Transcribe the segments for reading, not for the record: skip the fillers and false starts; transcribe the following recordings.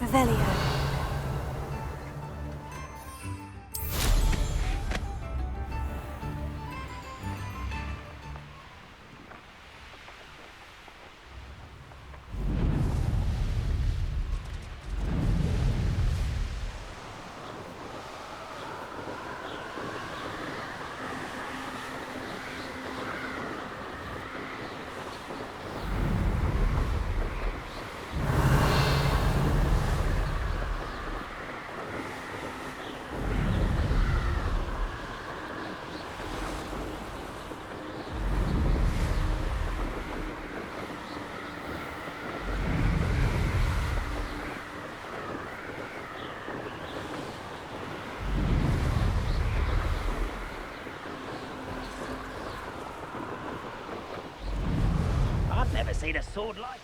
Revelio. I've never seen a sword like it.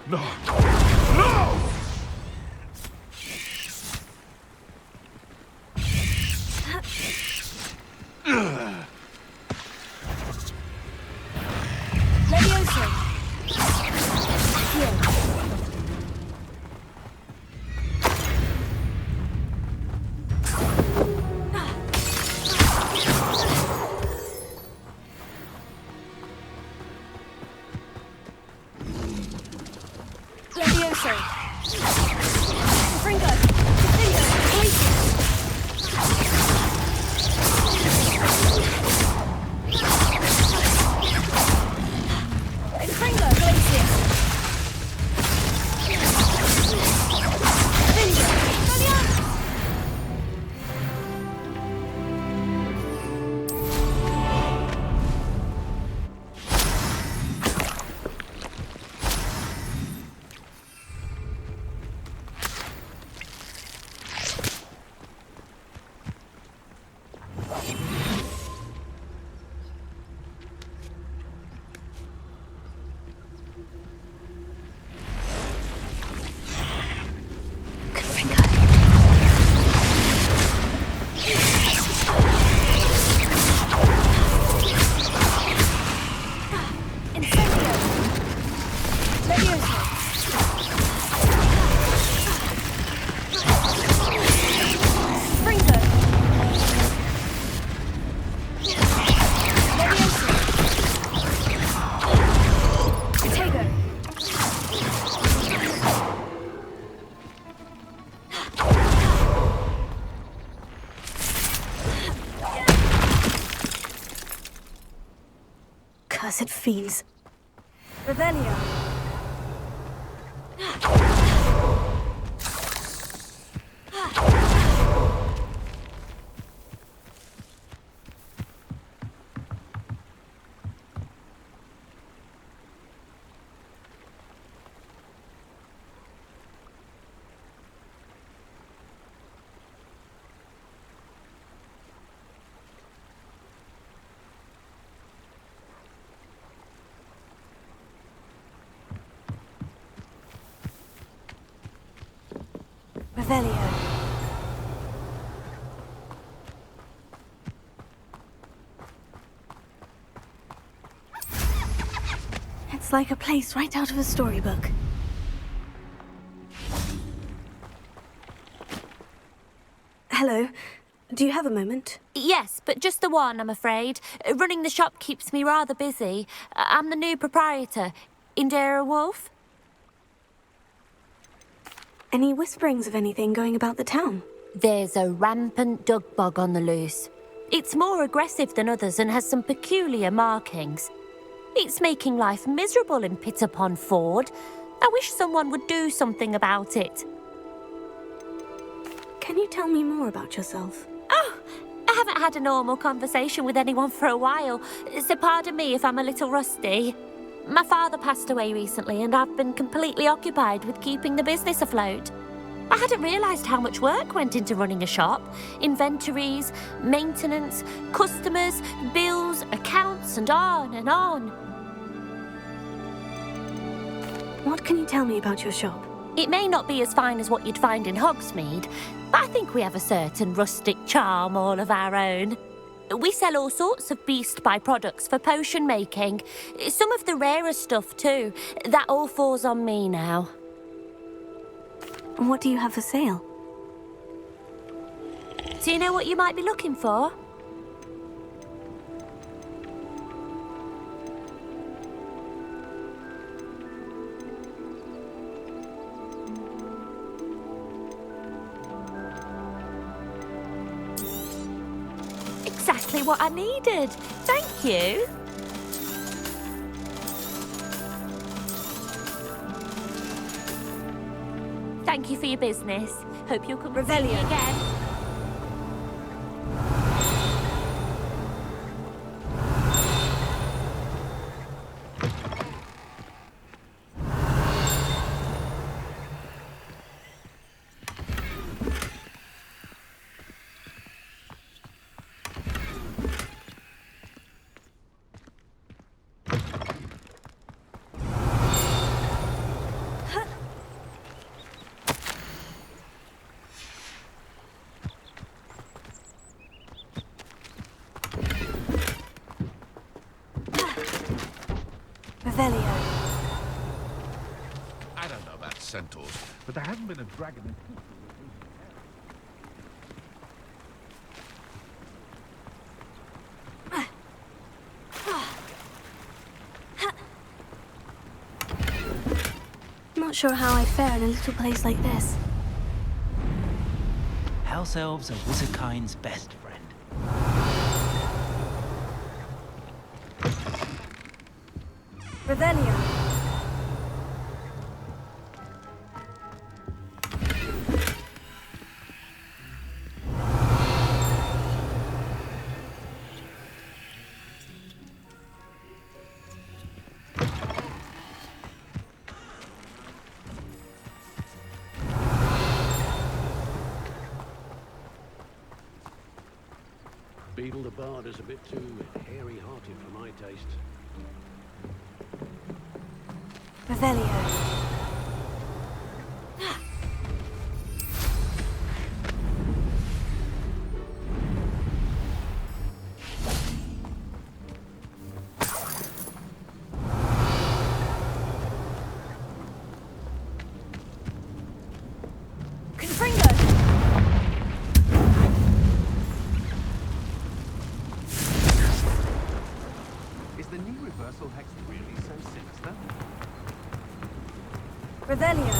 No! No! Levioso. Here. Levioso. Fringo. Fringo. Fringo. Glacius. Fringo. Galliano. Cursed fiends. Revelio. Revelio. It's Looks like a place right out of a storybook. Hello. Do you have a moment? Yes, but just the one, I'm afraid. Running the shop keeps me rather busy. I'm the new proprietor. Indira Wolf? Any whisperings of anything going about the town? There's a rampant dug bug on the loose. It's more aggressive than others and has some peculiar markings. It's making life miserable in Pitterpond Ford. I wish someone would do something about it. Can you tell me more about yourself? Oh, I haven't had a normal conversation with anyone for a while, so pardon me if I'm a little rusty. My father passed away recently and I've been completely occupied with keeping the business afloat. I hadn't realised how much work went into running a shop. Inventories, maintenance, customers, bills, accounts, and on and on. What can you tell me about your shop? It may not be as fine as what you'd find in Hogsmeade, but I think we have a certain rustic charm all of our own. We sell all sorts of beast by-products for potion making. Some of the rarer stuff too. That all falls on me now. And what do you have for sale? Do you know what you might be looking for? Exactly what I needed. Thank you. Thank you for your business. Hope you'll come see me again. Revelio. I don't know about centaurs, but there hasn't been a dragon in... Not sure how I'd fare in a little place like this. House elves are wizardkind's best friend. Revelio. Beetle the Bard is a bit too hairy-hearted for my taste. Revelio. Confringo. Is the new reversal hex really so sinister? Revelio.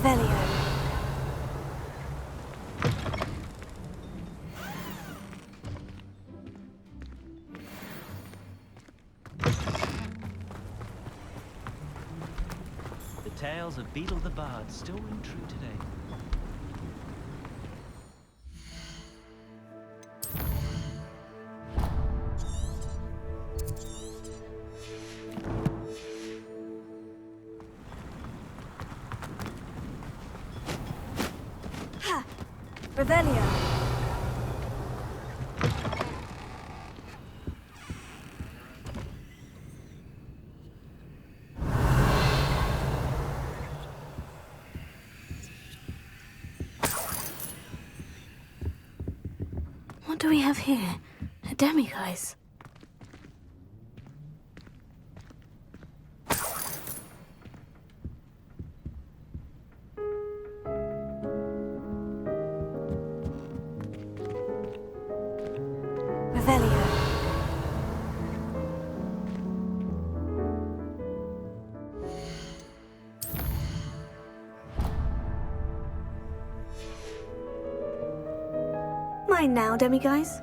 Revelio. The tales of Beetle the Bard still ring true today. Ha! Revelio. What do we have here? A demiguise. Revelio. Mine now, demiguise.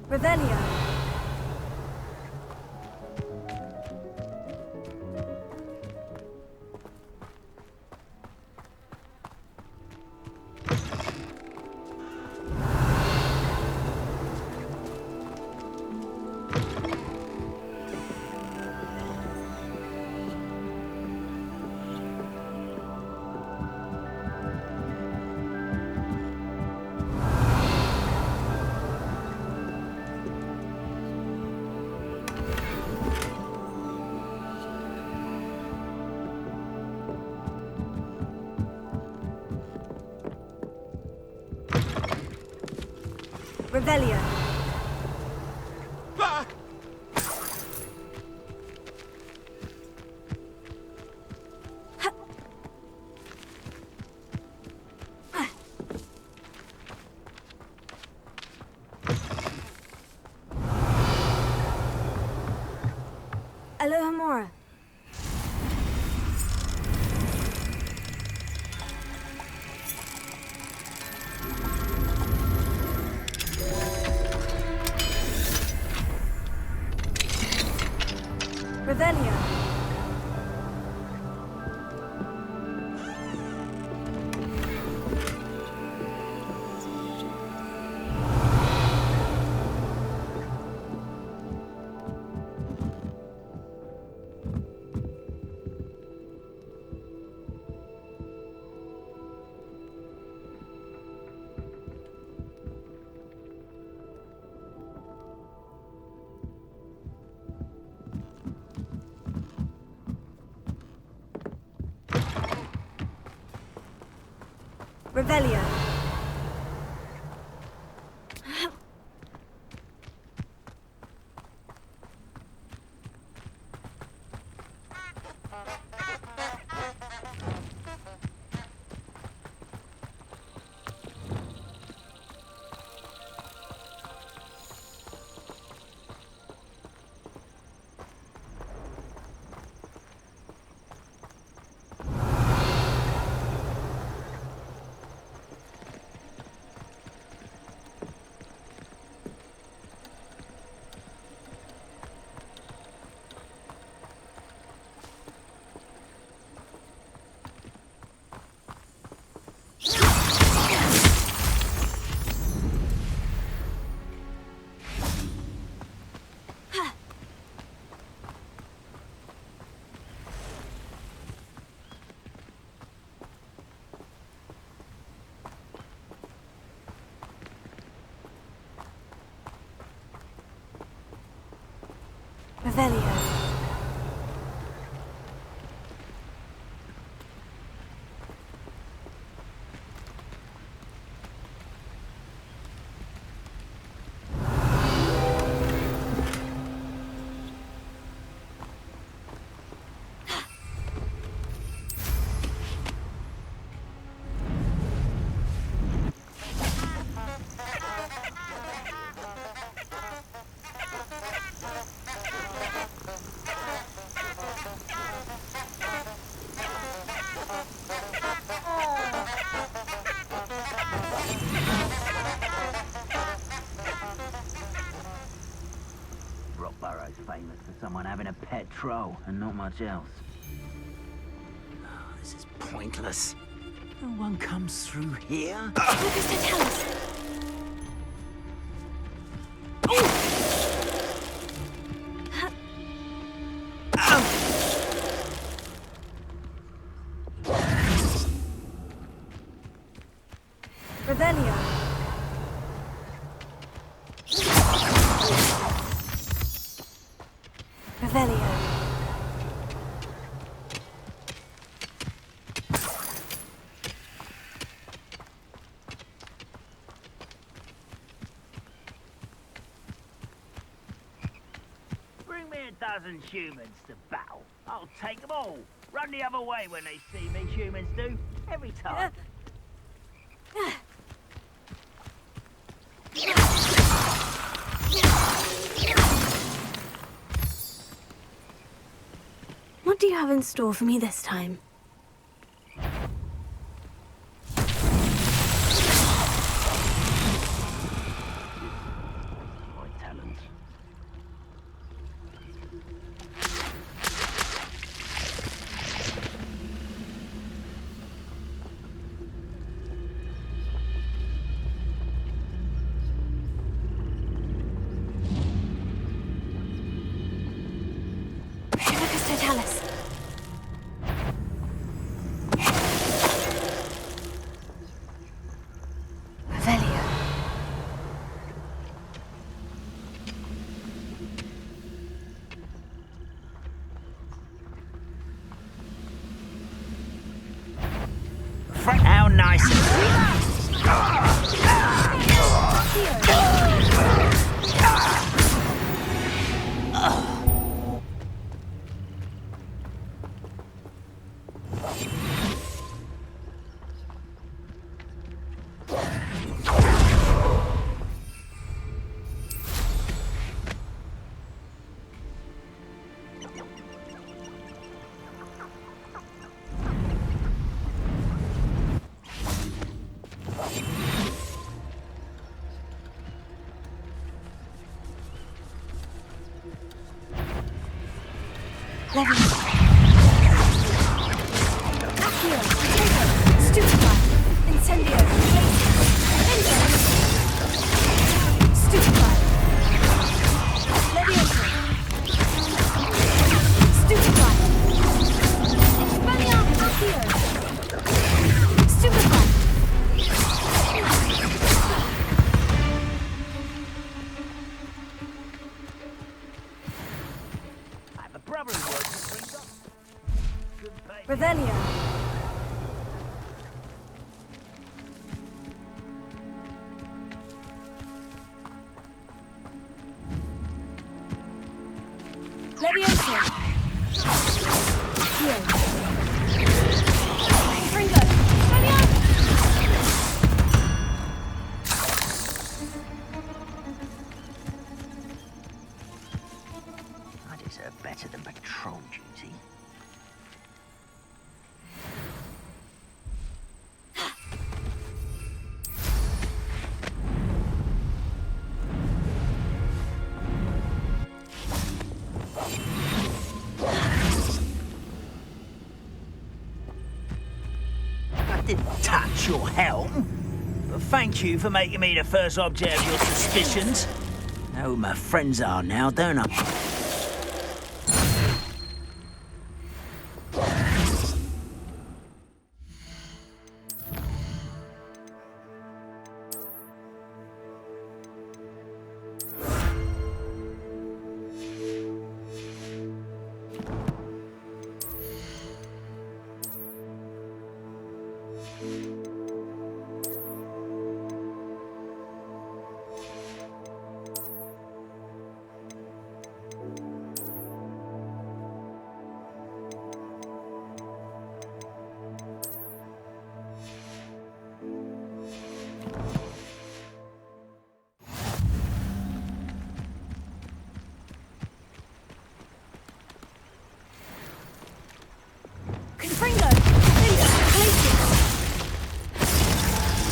Revelio. Revelio. Ah! Alohomora. Revelio. Revelio. Revelio. famous for someone having a pet troll and not much else. Oh, this is pointless. No one comes through here. Focus to tell us. Revelio. Revelio. Bring me a dozen humans to battle. I'll take them all. Run the other way when they see me, humans do. Every time. What do you have in store for me this time? My talent. Focus to tell us. Revelio. How nice and Leviathan. Accio. Stupefy. Incendio. Incendio. Stupefy. Leviathan. Stupefy. Expelliarmus. Accio. Stupefy. I have a brother who works for free stuff. Good pay. Revelio. Levioso. Accio. Fringo. Expelliarmus. I deserve better than patrol duty. I didn't touch your helm. But thank you for making me the first object of your suspicions. Know who my friends are now, don't I? Confringo.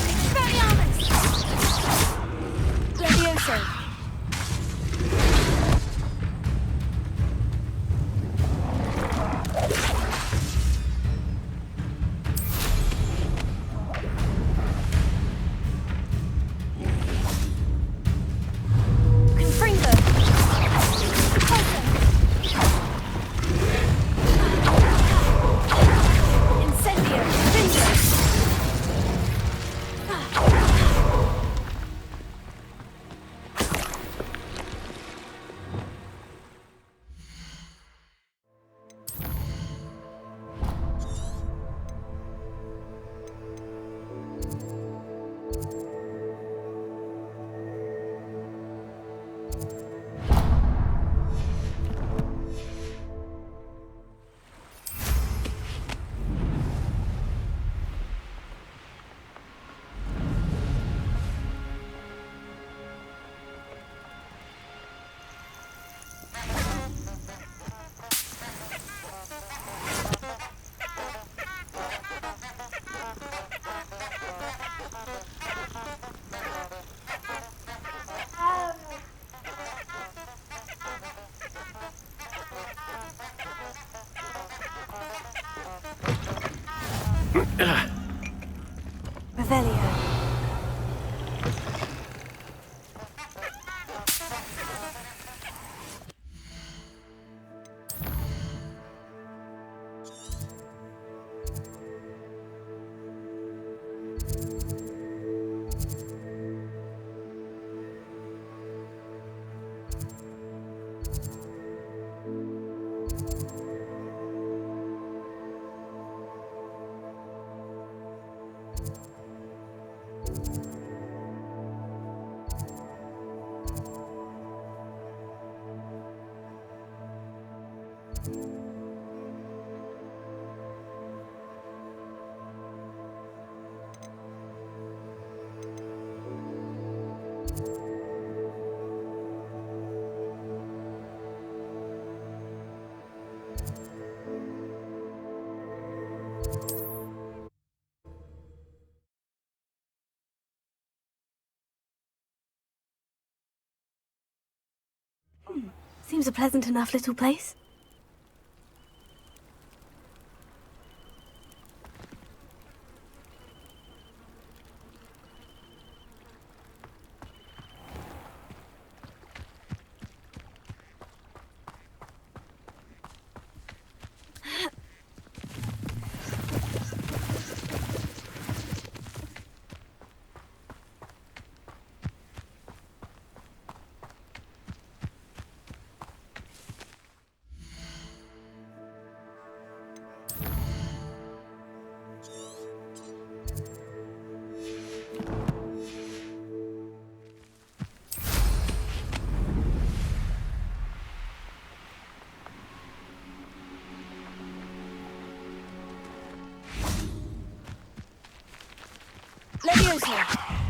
Expelliarmus. Levioso. Seems a pleasant enough little place. Leviosa!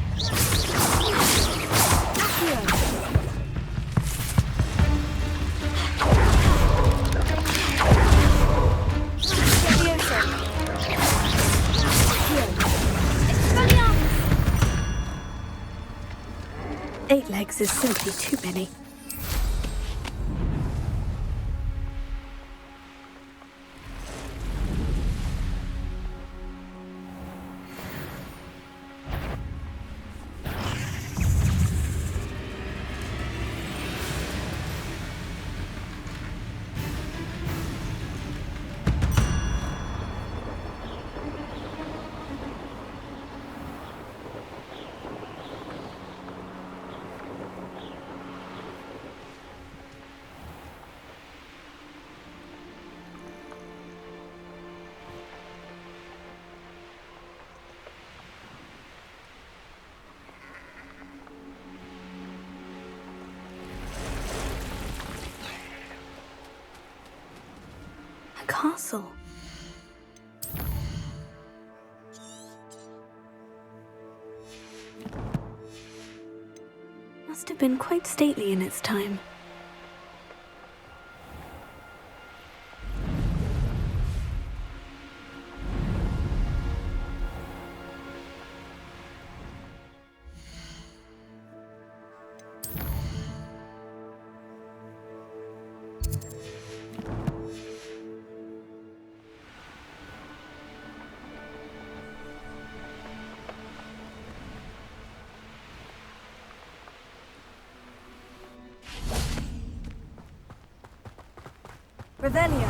Accio! Leviosa! Accio! 8 legs is simply too many. Castle. Must have been quite stately in its time. Revelio.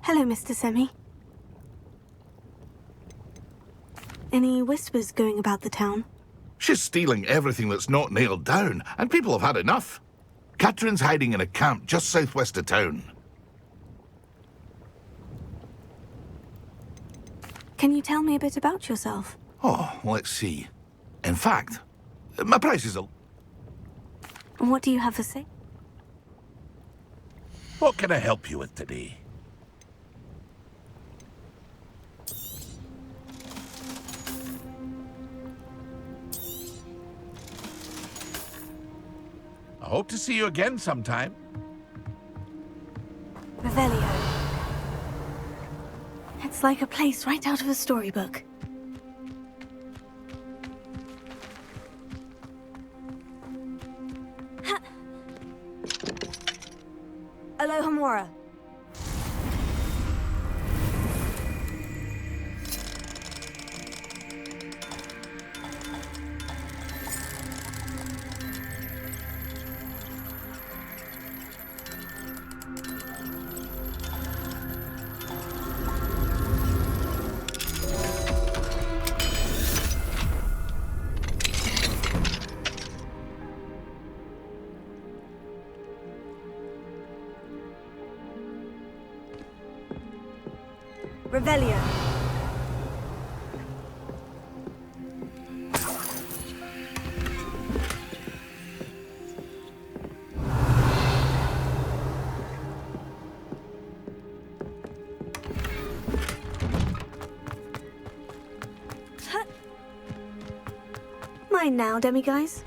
Hello, Mr. Semi. Any whispers going about the town? She's stealing everything that's not nailed down, and people have had enough. Catherine's hiding in a camp just southwest of town. Can you tell me a bit about yourself? Oh, let's see. In fact, my price is a... And what do you have for sale? What can I help you with today? I hope to see you again sometime. Revelio. It's like a place right out of a storybook. Alohomora. Revelio. fine now, demiguise?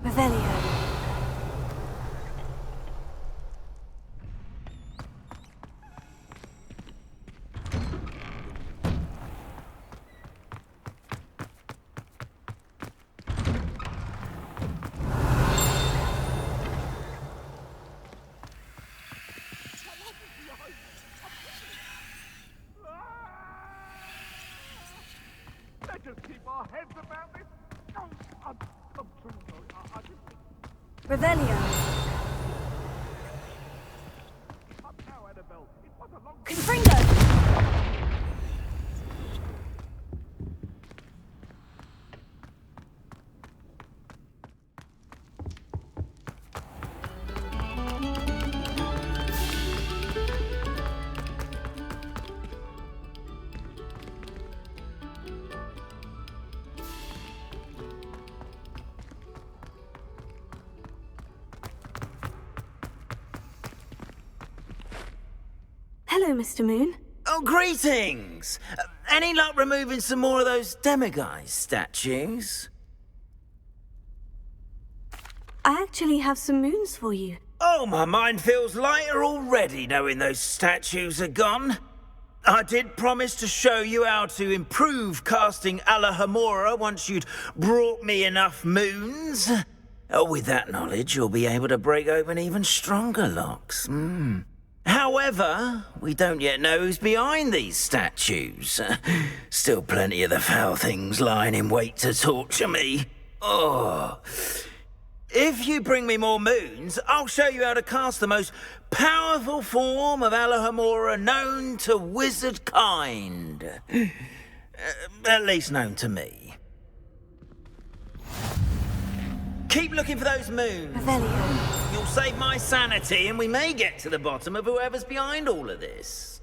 Revelio. Let's just keep our heads about this. Oh, I'm truly sorry. I just Revelio. up now, Annabelle. It was a long Confringo! Hello, Mr. Moon. Oh, greetings! Any luck removing some more of those demiguise statues? I actually have some moons for you. Oh, my mind feels lighter already knowing those statues are gone. I did promise to show you how to improve casting Alahamora once you'd brought me enough moons. Oh, with that knowledge, you'll be able to break open even stronger locks. However, we don't yet know who's behind these statues. Still plenty of the foul things lying in wait to torture me. Oh. If you bring me more moons, I'll show you how to cast the most powerful form of Alahamora known to wizard kind. At least known to me. Keep looking for those moons. Revelio. You'll save my sanity, and we may get to the bottom of whoever's behind all of this.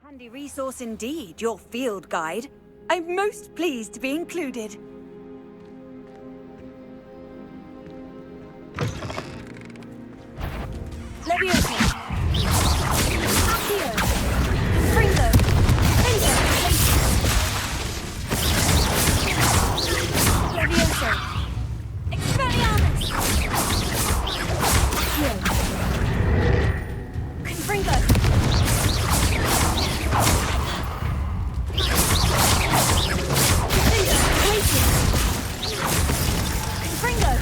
Handy resource indeed, your field guide. I'm most pleased to be included. Leviosa. Accio. Fringo. Fringo. Leviosa. Expelliarmus. Accio. Confringo. Confringo.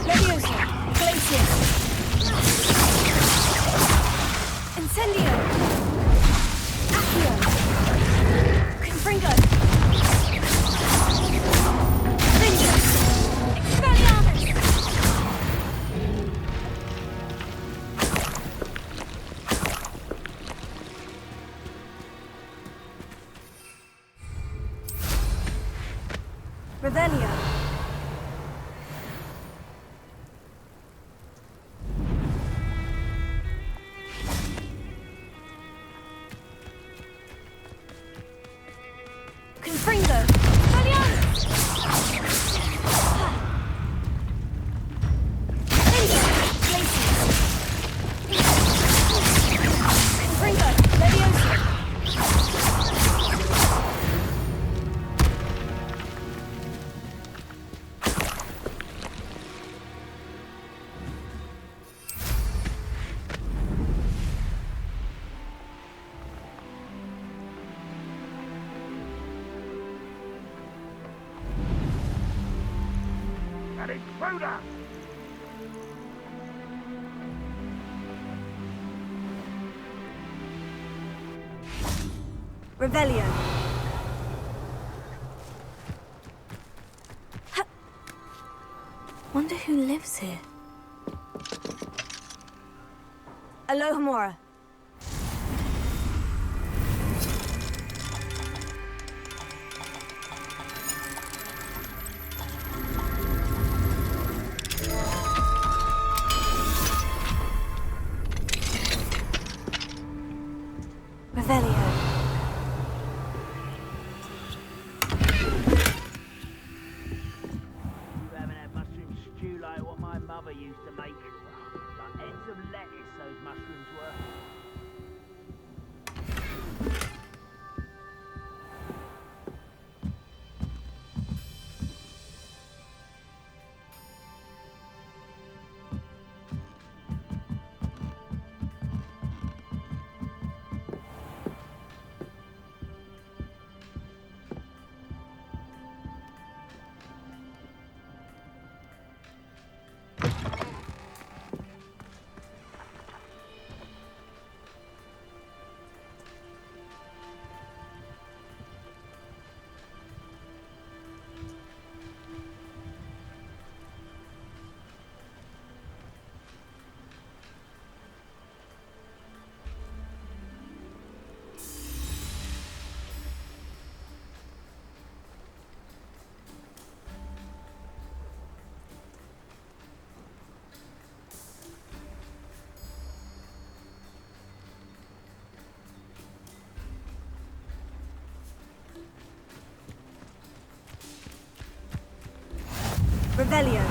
Leviosa, Glacius, Incendio, Accio, Confringo, Vengeance, Expelliarmus. Revelio. Confringo. Expelliarmus. Vengeance. Glacius. Confringo. Leviosa. An intruder! Revelio. Wonder who lives here. Alohomora. Revelio. You haven't had mushroom stew like what my mother used to make. Like heads of lettuce, those mushrooms were. Revelio.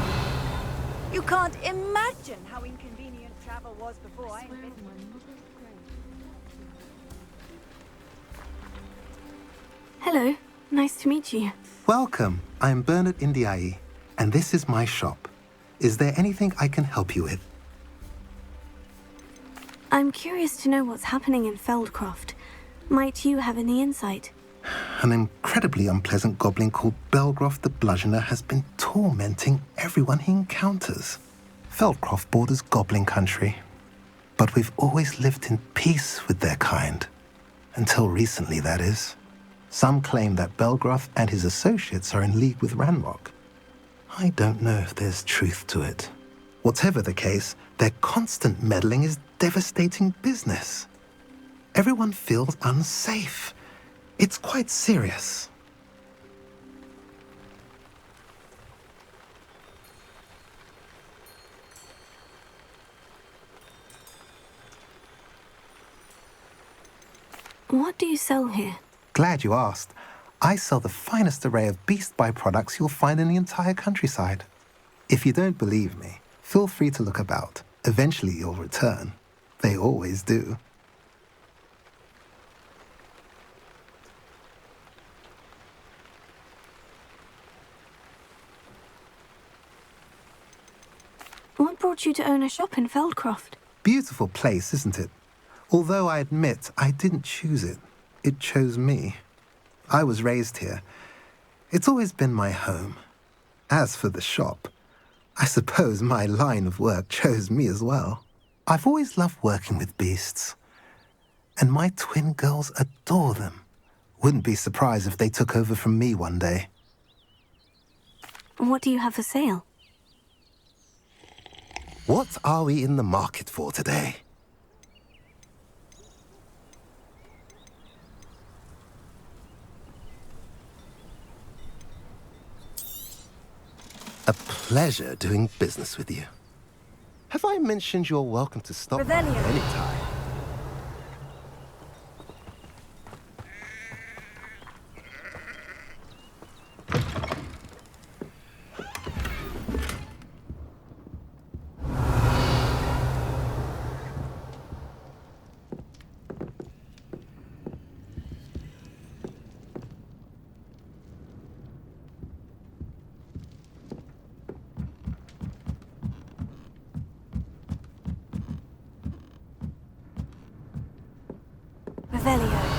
You can't imagine how inconvenient travel was before I invented it. Hello. Nice to meet you. Welcome. I'm Bernard Indiai, and this is my shop. Is there anything I can help you with? I'm curious to know what's happening in Feldcroft. Might you have any insight? An incredibly unpleasant goblin called Belgroth the Bludgeoner has been tormenting everyone he encounters. Feldcroft borders goblin country, but we've always lived in peace with their kind. Until recently, that is. Some claim that Belgroth and his associates are in league with Ranrock. I don't know if there's truth to it. Whatever the case, their constant meddling is devastating business. Everyone feels unsafe. It's quite serious. What do you sell here? Glad you asked. I sell the finest array of beast byproducts you'll find in the entire countryside. If you don't believe me, feel free to look about. Eventually you'll return. They always do. What brought you to own a shop in Feldcroft? Beautiful place, isn't it? Although I admit I didn't choose it. It chose me. I was raised here. It's always been my home. As for the shop, I suppose my line of work chose me as well. I've always loved working with beasts. And my twin girls adore them. Wouldn't be surprised if they took over from me one day. What do you have for sale? What are we in the market for today? A pleasure doing business with you. Have I mentioned you're welcome to stop by Revelio. anytime? Revelio.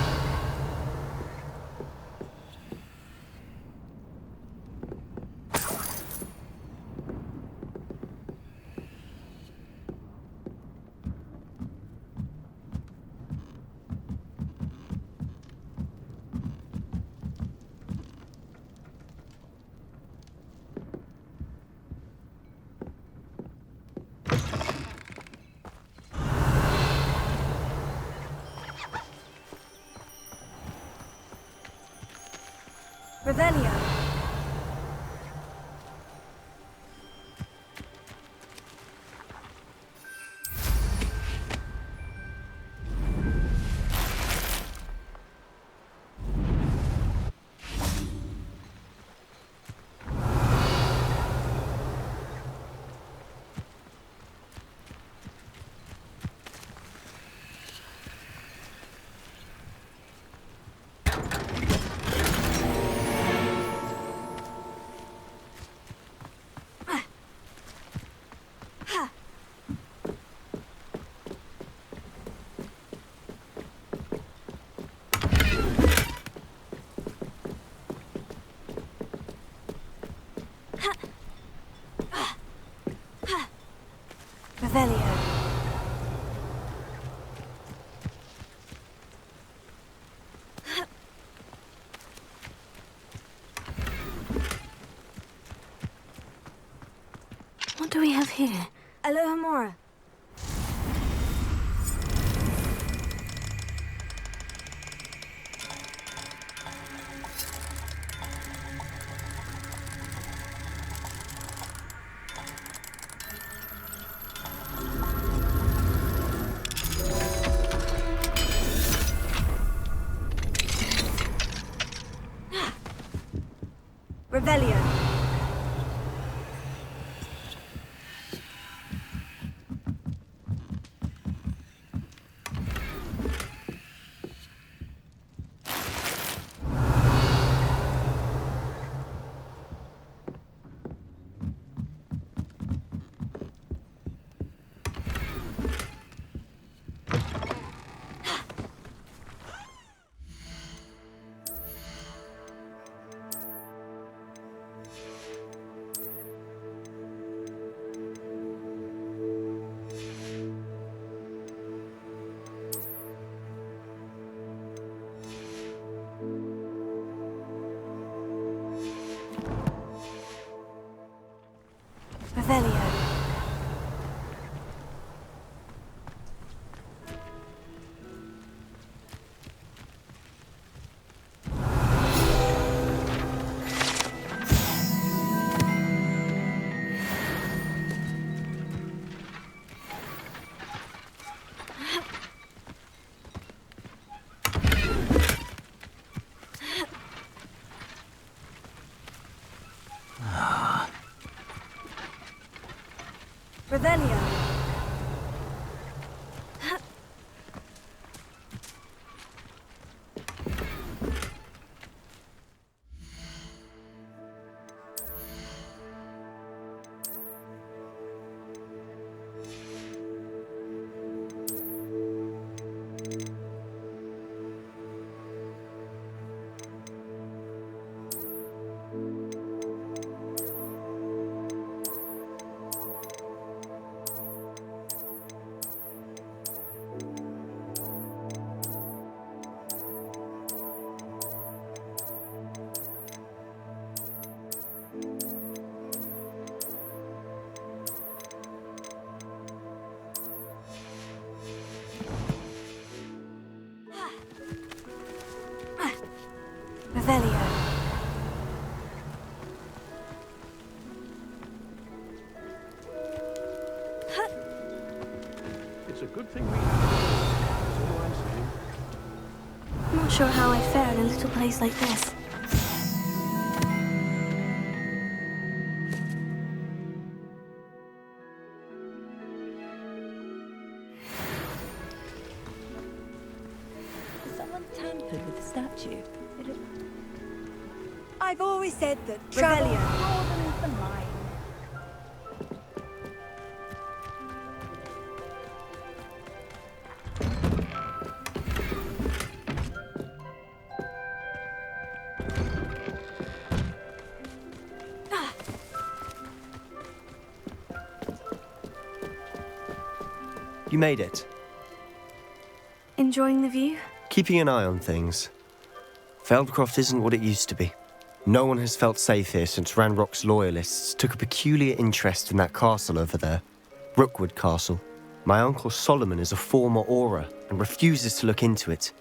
Revelio. Revelio. What do we have here? Alohomora. Revelio. Revelio. Revelio. It's a good thing we have it. That's all I'm saying. I'm not sure how I'd fare in a little place like this. Someone tampered with the statue. I've always said that travel broadens the mind. You made it. Enjoying the view? Keeping an eye on things. Feldcroft isn't what it used to be. No one has felt safe here since Ranrock's loyalists took a peculiar interest in that castle over there. Rookwood Castle. My uncle Solomon is a former Auror and refuses to look into it,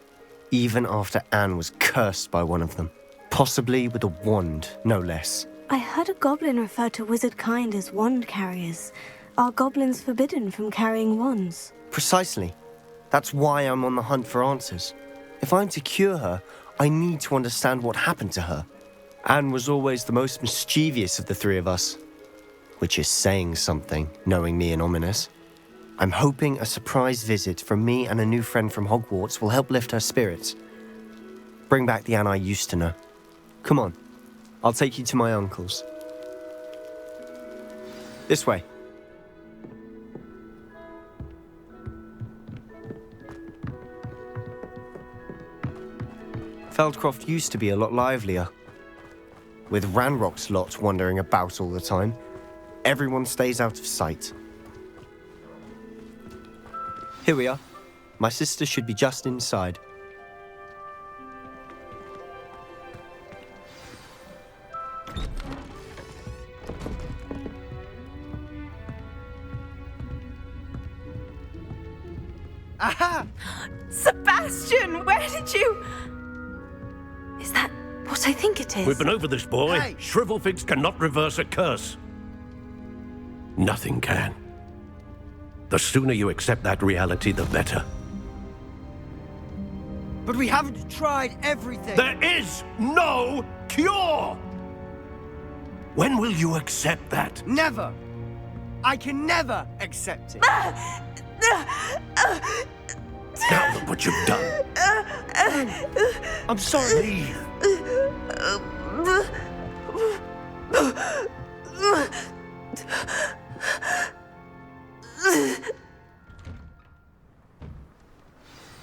even after Anne was cursed by one of them. Possibly with a wand, no less. I heard a goblin refer to wizard kind as wand carriers. Are goblins forbidden from carrying wands? Precisely. That's why I'm on the hunt for answers. If I'm to cure her, I need to understand what happened to her. Anne was always the most mischievous of the three of us. Which is saying something, knowing me and Ominous. I'm hoping a surprise visit from me and a new friend from Hogwarts will help lift her spirits. Bring back the Anne I used to know. Come on, I'll take you to my uncle's. This way. Feldcroft used to be a lot livelier. With Ranrock's lot wandering about all the time, everyone stays out of sight. Here we are. My sister should be just inside. Aha! Sebastian, where did you... Is that what I think it is? We've been over this, boy. Hey. Shrivelfigs cannot reverse a curse. Nothing can. The sooner you accept that reality, the better. But we haven't tried everything. There is no cure! When will you accept that? Never! I can never accept it. Now look what you've done. I'm sorry. Leave.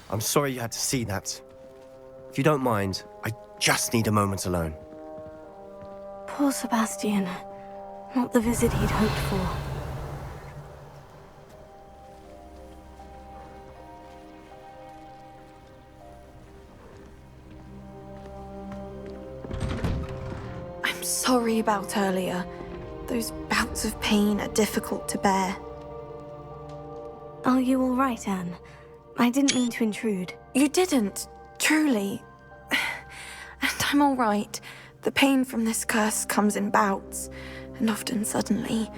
I'm sorry you had to see that. If you don't mind, I just need a moment alone. Poor Sebastian. Not the visit he'd hoped for. I'm sorry about earlier. Those bouts of pain are difficult to bear. Are you all right, Anne? I didn't mean to intrude. You didn't, truly. And I'm all right. The pain from this curse comes in bouts, and often suddenly.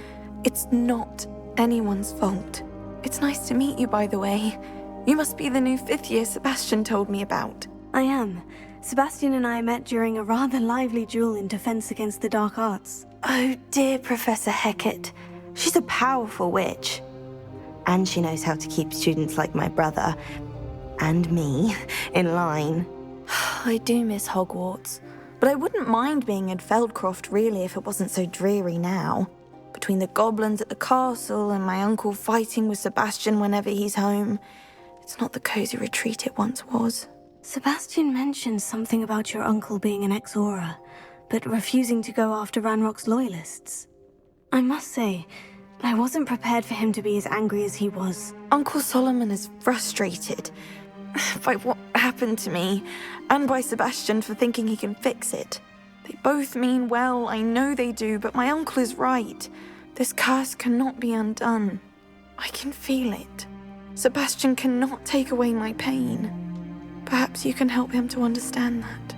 It's not anyone's fault. It's nice to meet you, by the way. You must be the new 5th year Sebastian told me about. I am. Sebastian and I met during a rather lively duel in Defense Against the Dark Arts. Oh dear, Professor Hecat. She's a powerful witch. And she knows how to keep students like my brother, and me, in line. I do miss Hogwarts, but I wouldn't mind being in Feldcroft really if it wasn't so dreary now. Between the goblins at the castle and my uncle fighting with Sebastian whenever he's home, it's not the cozy retreat it once was. Sebastian mentioned something about your uncle being an ex-Auror, but refusing to go after Ranrock's loyalists. I must say, I wasn't prepared for him to be as angry as he was. Uncle Solomon is frustrated by what happened to me, and by Sebastian for thinking he can fix it. They both mean well, I know they do, but my uncle is right. This curse cannot be undone. I can feel it. Sebastian cannot take away my pain. Perhaps you can help him to understand that.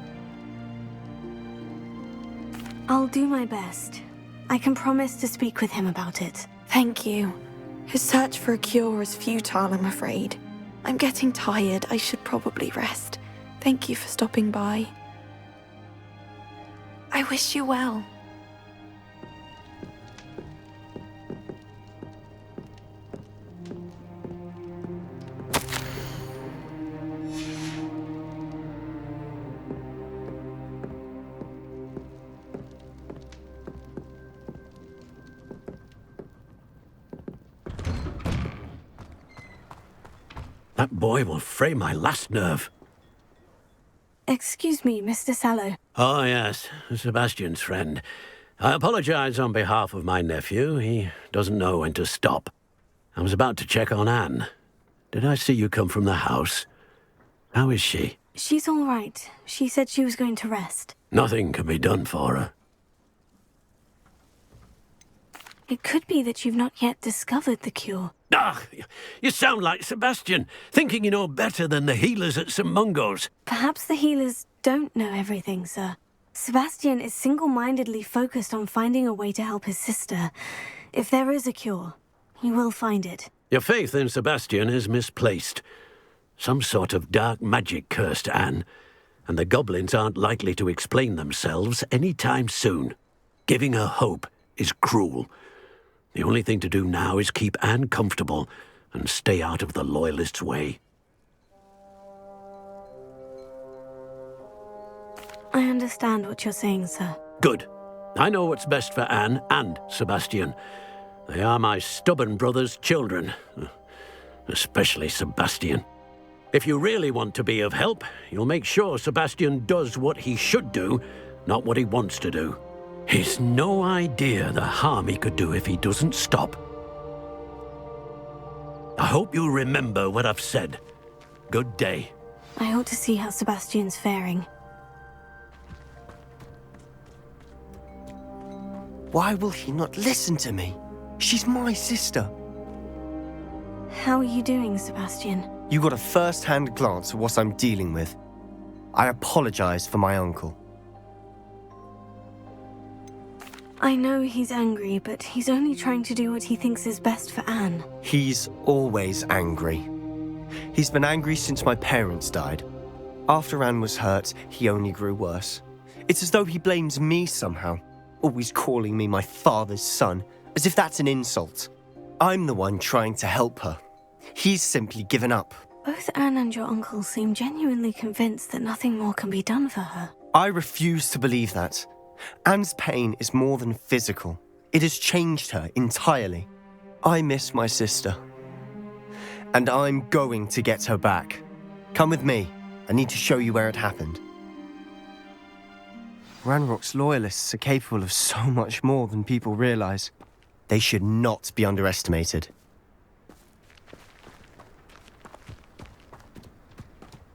I'll do my best. I can promise to speak with him about it. Thank you. His search for a cure is futile, I'm afraid. I'm getting tired. I should probably rest. Thank you for stopping by. I wish you well. That boy will fray my last nerve. Excuse me, Mr. Sallow. Oh, yes, Sebastian's friend. I apologize on behalf of my nephew. He doesn't know when to stop. I was about to check on Anne. Did I see you come from the house? How is she? She's all right. She said she was going to rest. Nothing can be done for her. It could be that you've not yet discovered the cure. Ah, you sound like Sebastian, thinking you know better than the healers at St. Mungo's. Perhaps the healers don't know everything, sir. Sebastian is single-mindedly focused on finding a way to help his sister. If there is a cure, he will find it. Your faith in Sebastian is misplaced. Some sort of dark magic cursed Anne, and the goblins aren't likely to explain themselves any time soon. Giving her hope is cruel. The only thing to do now is keep Anne comfortable and stay out of the Loyalists' way. I understand what you're saying, sir. Good. I know what's best for Anne and Sebastian. They are my stubborn brother's children. Especially Sebastian. If you really want to be of help, you'll make sure Sebastian does what he should do, not what he wants to do. He's no idea the harm he could do if he doesn't stop. I hope you remember what I've said. Good day. I ought to see how Sebastian's faring. Why will he not listen to me? She's my sister. How are you doing, Sebastian? You got a first-hand glance at what I'm dealing with. I apologize for my uncle. I know he's angry, but he's only trying to do what he thinks is best for Anne. He's always angry. He's been angry since my parents died. After Anne was hurt, he only grew worse. It's as though he blames me somehow, always calling me my father's son, as if that's an insult. I'm the one trying to help her. He's simply given up. Both Anne and your uncle seem genuinely convinced that nothing more can be done for her. I refuse to believe that. Anne's pain is more than physical. It has changed her entirely. I miss my sister. And I'm going to get her back. Come with me. I need to show you where it happened. Ranrock's loyalists are capable of so much more than people realize. They should not be underestimated.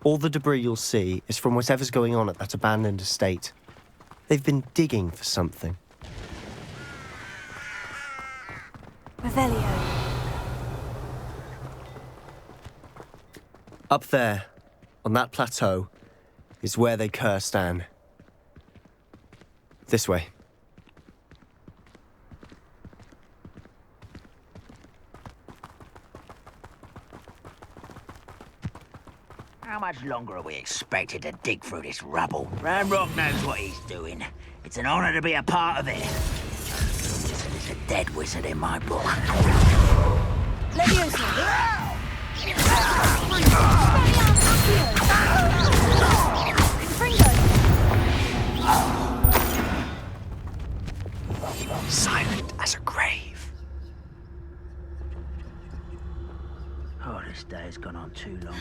All the debris you'll see is from whatever's going on at that abandoned estate. They've been digging for something. Revelio. Up there, on that plateau, is where they cursed Anne. This way. How much longer are we expected to dig through this rubble? Ranrock knows what he's doing. It's an honor to be a part of it. Listen, dead wizard in my book. Silent as a grave. Oh, this day has gone on too long.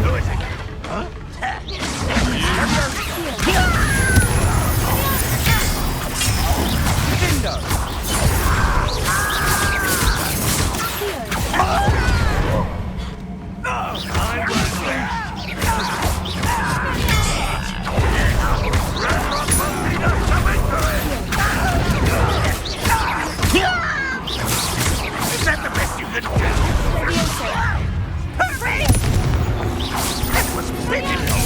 Who is it? Huh? Is that the best you could do? That was pitiful.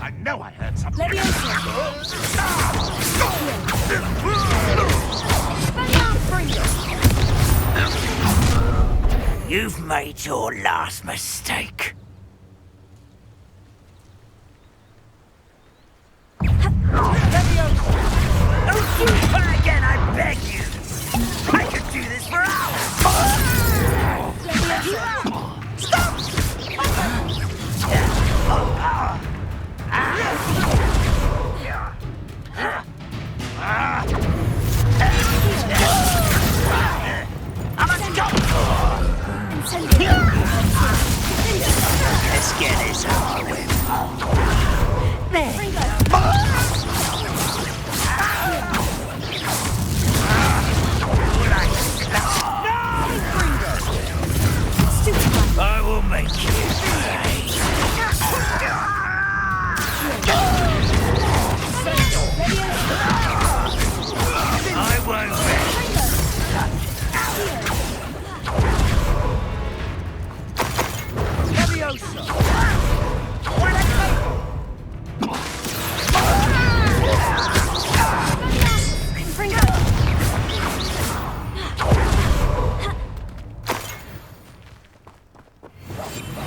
I know I heard something. You've made your last mistake. Don't you try again, I beg you! I could do this for hours! Stop! Let's get this over with. There. I will make you pay. I won't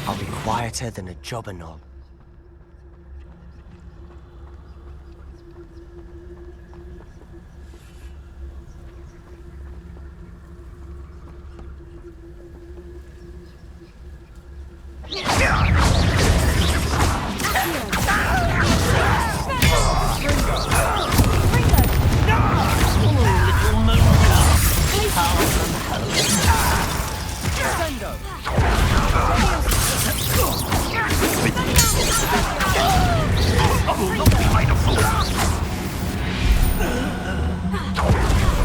I'll be quieter than a jobberknoll.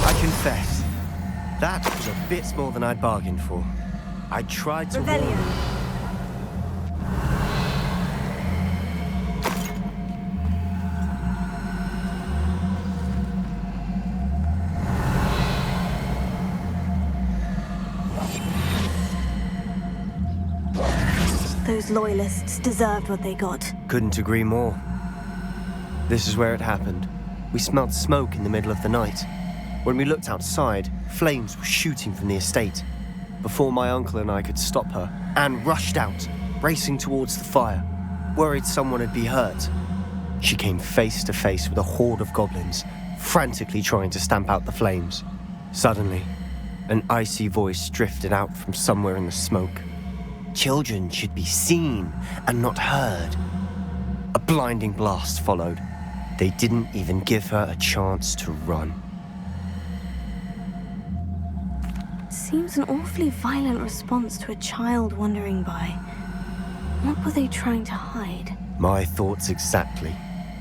I confess, that was a bit more than I'd bargained for. I tried to warn... Those loyalists deserved what they got. Couldn't agree more. This is where it happened. We smelled smoke in the middle of the night. When we looked outside, flames were shooting from the estate. Before my uncle and I could stop her, Anne rushed out, racing towards the fire, worried someone would be hurt. She came face to face with a horde of goblins, frantically trying to stamp out the flames. Suddenly, an icy voice drifted out from somewhere in the smoke. Children should be seen and not heard. A blinding blast followed. They didn't even give her a chance to run. Seems an awfully violent response to a child wandering by. What were they trying to hide? My thoughts exactly.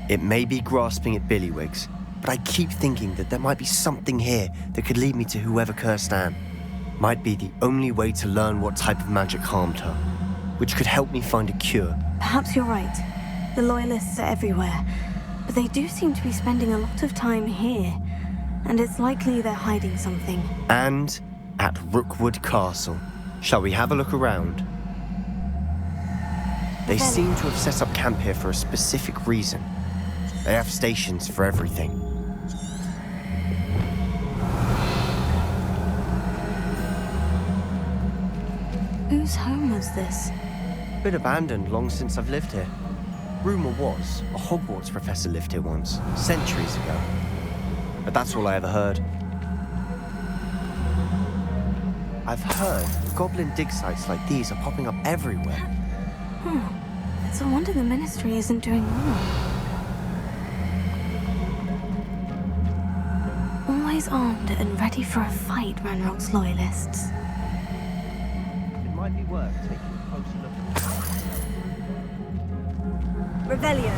It may be grasping at Billywigs, but I keep thinking that there might be something here that could lead me to whoever cursed Anne. Might be the only way to learn what type of magic harmed her, which could help me find a cure. Perhaps you're right. The Loyalists are everywhere, but they do seem to be spending a lot of time here, and it's likely they're hiding something. And At Rookwood Castle. Shall we have a look around? They seem to have set up camp here for a specific reason. They have stations for everything. Whose home was this? Been abandoned long since I've lived here. Rumour was, a Hogwarts professor lived here once, centuries ago. But that's all I ever heard. I've heard goblin dig sites like these are popping up everywhere. It's a wonder the Ministry isn't doing more. Always armed and ready for a fight, Ranrock's loyalists. It might be worth taking a closer look at the Revelio.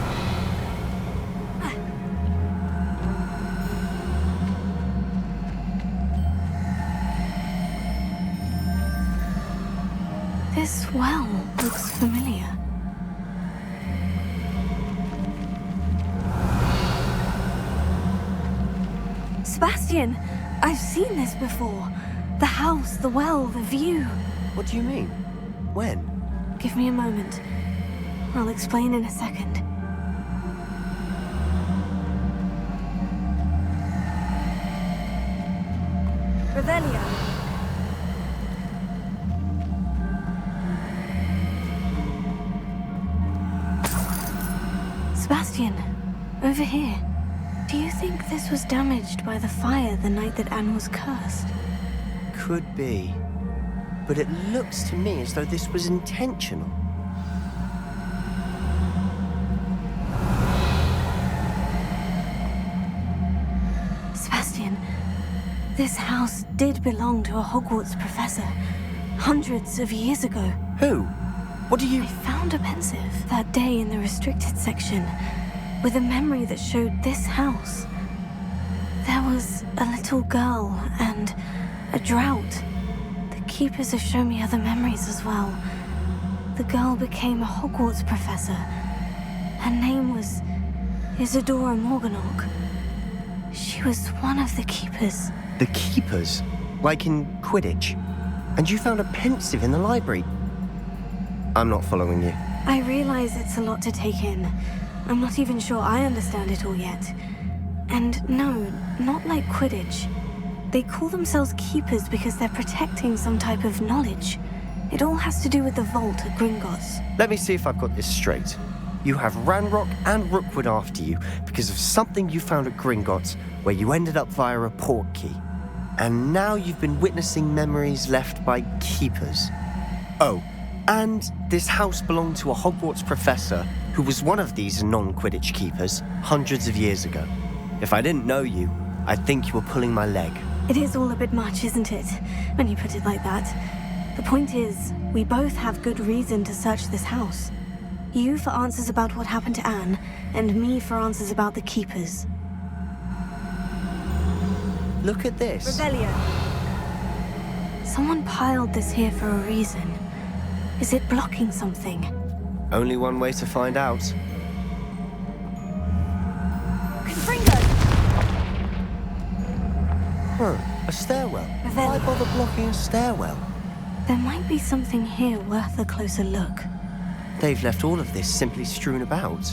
This well looks familiar. Sebastian, I've seen this before. The house, the well, the view. What do you mean? When? Give me a moment. I'll explain in a second. Revelio. Sebastian, over here. Do you think this was damaged by the fire the night that Anne was cursed? Could be. But it looks to me as though this was intentional. Sebastian, this house did belong to a Hogwarts professor hundreds of years ago. Who? What do you... I found a pensive that day in the restricted section with a memory that showed this house. There was a little girl and a drought. The keepers have shown me other memories as well. The girl became a Hogwarts professor. Her name was Isadora Morganach. She was one of the keepers. The keepers? Like in Quidditch? And you found a pensive in the library? I'm not following you. I realize it's a lot to take in. I'm not even sure I understand it all yet. And no, not like Quidditch. They call themselves keepers because they're protecting some type of knowledge. It all has to do with the vault at Gringotts. Let me see if I've got this straight. You have Ranrock and Rookwood after you because of something you found at Gringotts where you ended up via a portkey. And now you've been witnessing memories left by keepers. Oh, and this house belonged to a Hogwarts professor who was one of these non-Quidditch keepers hundreds of years ago. If I didn't know you, I'd think you were pulling my leg. It is all a bit much, isn't it, when you put it like that? The point is, we both have good reason to search this house. You for answers about what happened to Anne, and me for answers about the keepers. Look at this. Revelio. Someone piled this here for a reason. Is it blocking something? Only one way to find out. Confringo. Huh, a stairwell. Why bother blocking a stairwell? There might be something here worth a closer look. They've left all of this simply strewn about.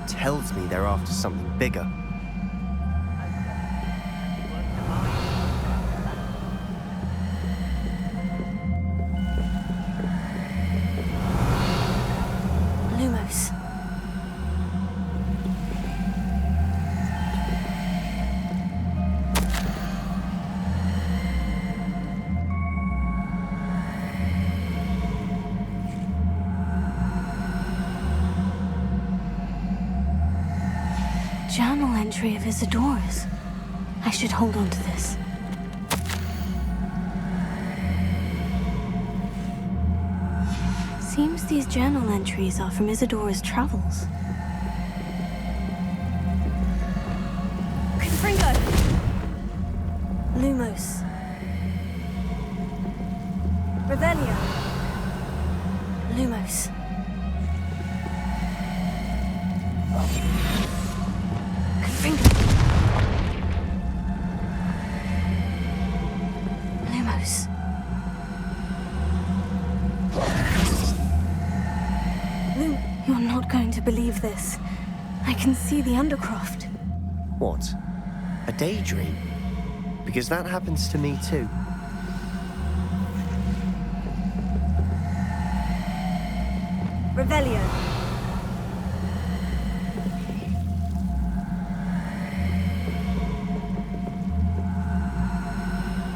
Tells me they're after something bigger. Lumos. Journal entry of Isadora's. I should hold on to this. Seems these journal entries are from Isadora's travels. Confringo. Lumos. Revelio. Lumos. Confringo. You're not going to believe this. I can see the Undercroft. What? A daydream? Because that happens to me too. Revelio.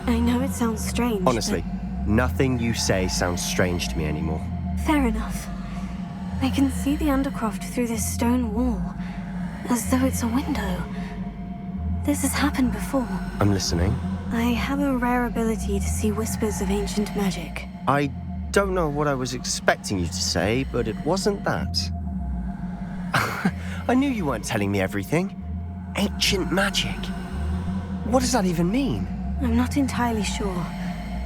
I know it sounds strange. Honestly, nothing you say sounds strange to me anymore. Fair enough. I can see the Undercroft through this stone wall, as though it's a window. This has happened before. I'm listening. I have a rare ability to see whispers of ancient magic. I don't know what I was expecting you to say, but it wasn't that. I knew you weren't telling me everything. Ancient magic. What does that even mean? I'm not entirely sure,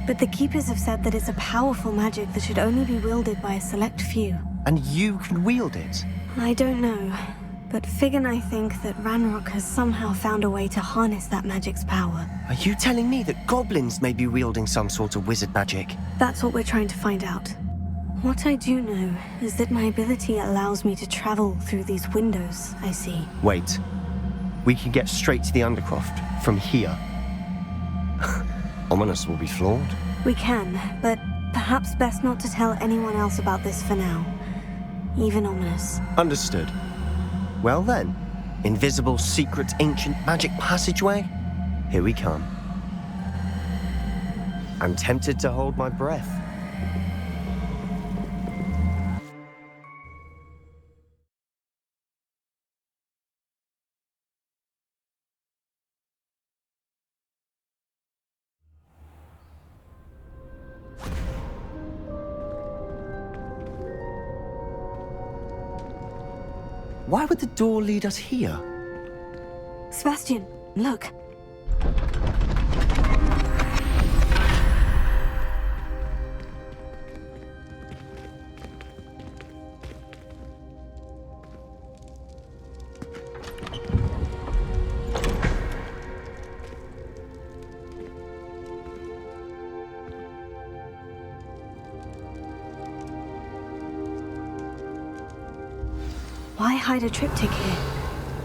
but the Keepers have said that it's a powerful magic that should only be wielded by a select few. And you can wield it? I don't know, but Fig and I think that Ranrock has somehow found a way to harness that magic's power. Are you telling me that goblins may be wielding some sort of wizard magic? That's what we're trying to find out. What I do know is that my ability allows me to travel through these windows I see. Wait. We can get straight to the Undercroft from here. Ominous will be flawed. We can, but perhaps best not to tell anyone else about this for now. Even Ominous. Understood. Well then, invisible, secret, ancient magic passageway? Here we come. I'm tempted to hold my breath. Why would the door lead us here? Sebastian, look. Why hide a triptych here?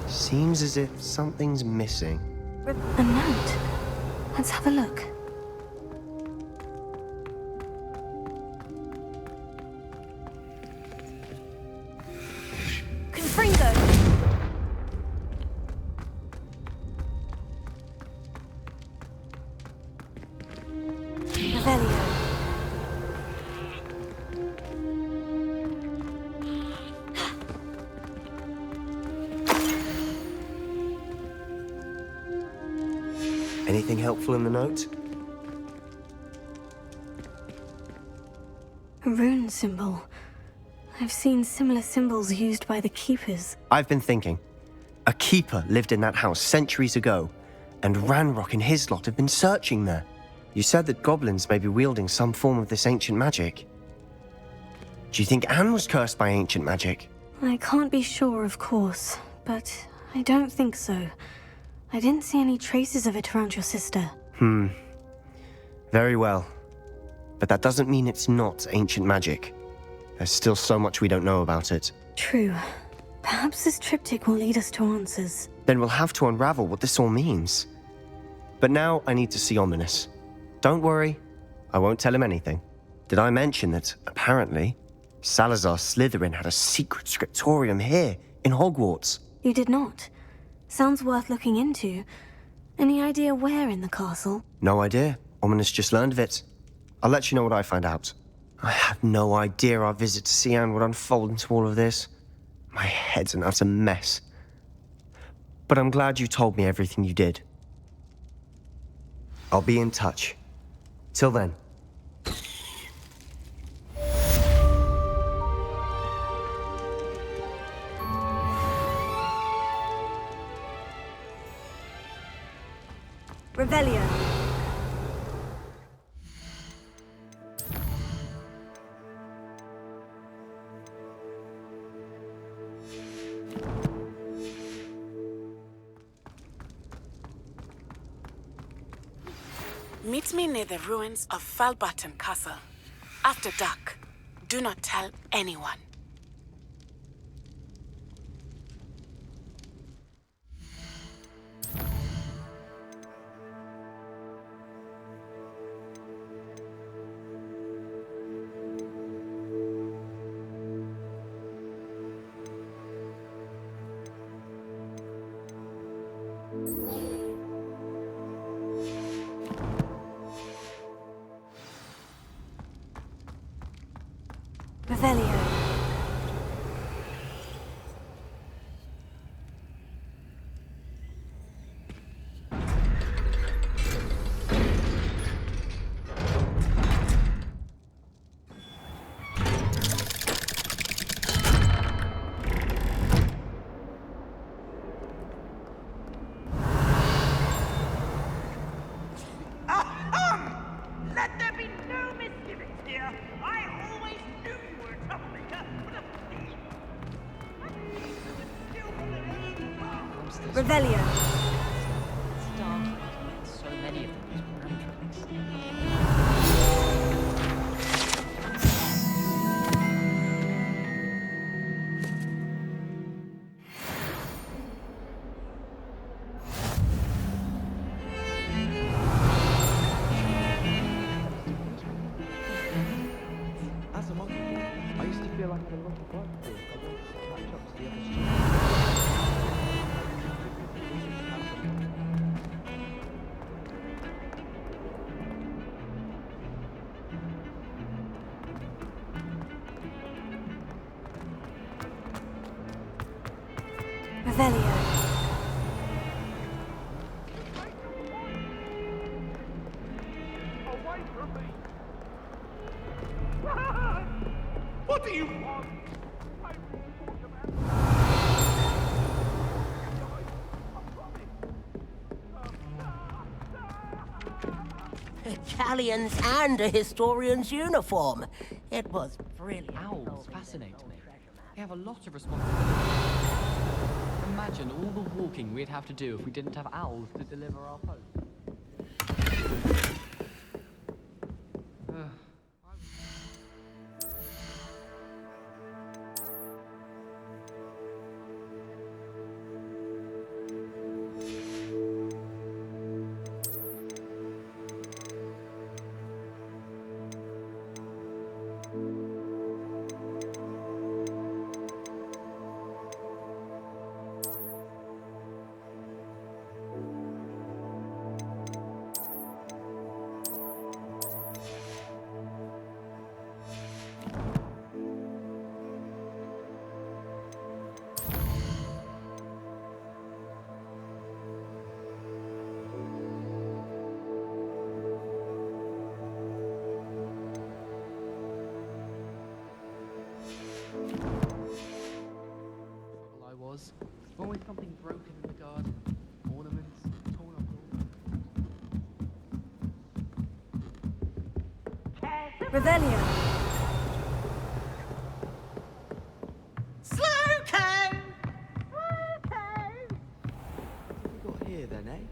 Seems as if something's missing. A note. Let's have a look. Confringo! Revelio. Anything helpful in the note? A rune symbol. I've seen similar symbols used by the Keepers. I've been thinking. A keeper lived in that house centuries ago, and Ranrock and his lot have been searching there. You said that goblins may be wielding some form of this ancient magic. Do you think Anne was cursed by ancient magic? I can't be sure, of course, but I don't think so. I didn't see any traces of it around your sister. Very well. But that doesn't mean it's not ancient magic. There's still so much we don't know about it. True. Perhaps this triptych will lead us to answers. Then we'll have to unravel what this all means. But now I need to see Ominous. Don't worry, I won't tell him anything. Did I mention that, apparently, Salazar Slytherin had a secret scriptorium here, in Hogwarts? You did not. Sounds worth looking into. Any idea where in the castle? No idea. Ominous just learned of it. I'll let you know what I find out. I had no idea our visit to Cian would unfold into all of this. My head's an utter mess. But I'm glad you told me everything you did. I'll be in touch. Till then. Revelio. Meet me near the ruins of Falbaton Castle. After dark. Do not tell anyone. Revelio. So many of them use brand tricks. As a monkey, I used to feel like I had a lot of work to do. I wanted to catch up to the other students. Revelio. Away from me! What do you want? I will talk Italians and a historian's uniform. It was brilliant. Owls fascinate me. They have a lot of responsibility. Imagine all the walking we'd have to do if we didn't have owls to deliver our post. I was. Always something broken in the garden. Ornaments, torn up. Revelio. Slowco! What have we got here then, eh?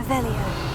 Revelio.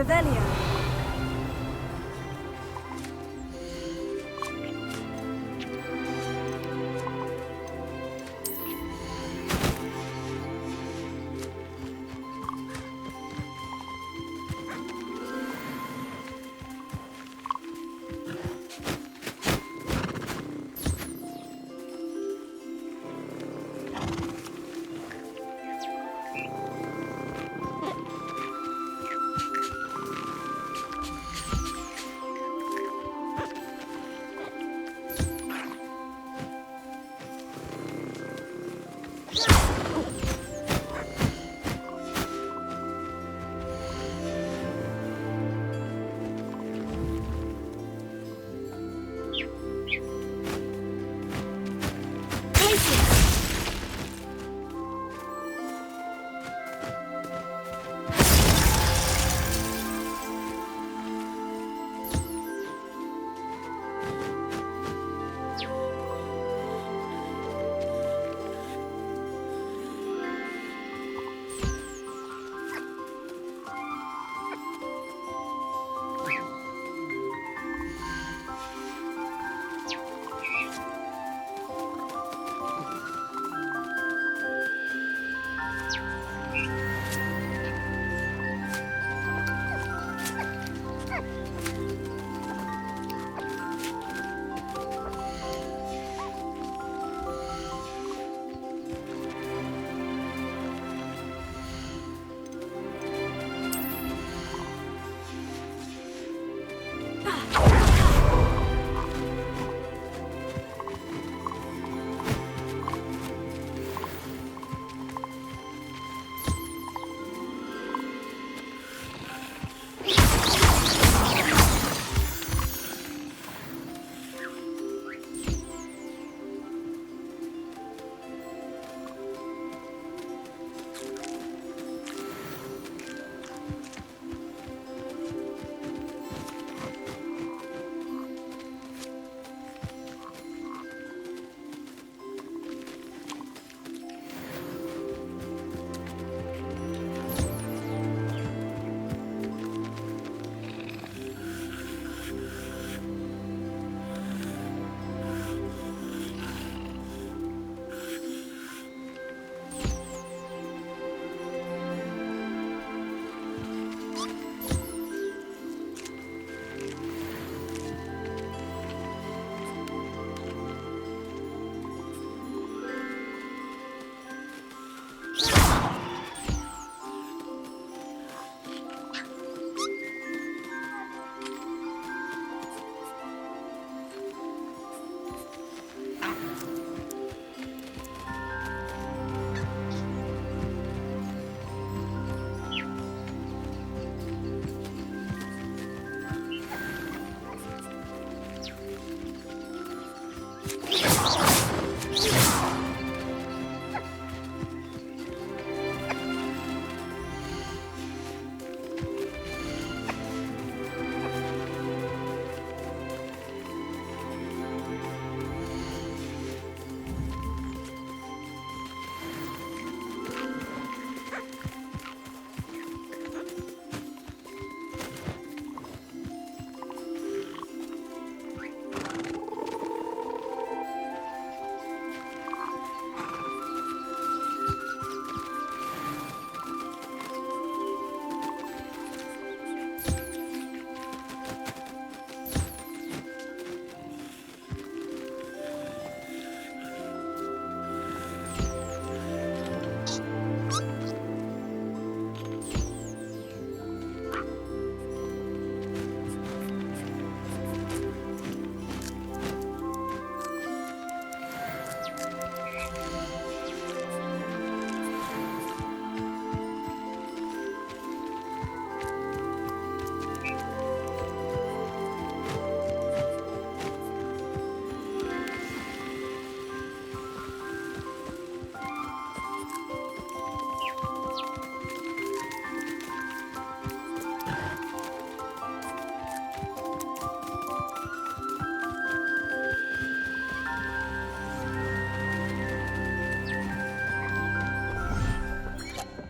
Revelio.